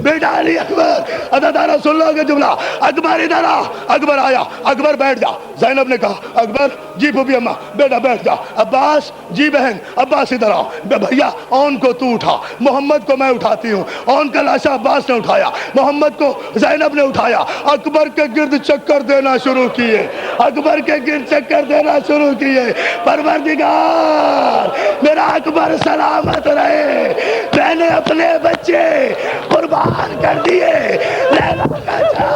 بیٹا علی اکبر. عزادارہ سن لو گے جملہ، اکبر ادھر آ. اکبر آیا، اکبر بیٹھ جا. زینب نے کہا اکبر جی پھوپھی اماں بیٹا بیٹھ جا. عباس جی بہن عباس ادھر آؤ. بھیا اون کو تو اٹھا، محمد کو میں اٹھاتی ہوں. اون کا لاشا عباس نے اٹھایا، محمد کو زینب نے اٹھایا. اکبر کے گرد چکر دینا شروع کیے. پروردگار میرا اکبر سلامت رہے، میں نے اپنے بچے قربان کر دیے. لیلا کا جا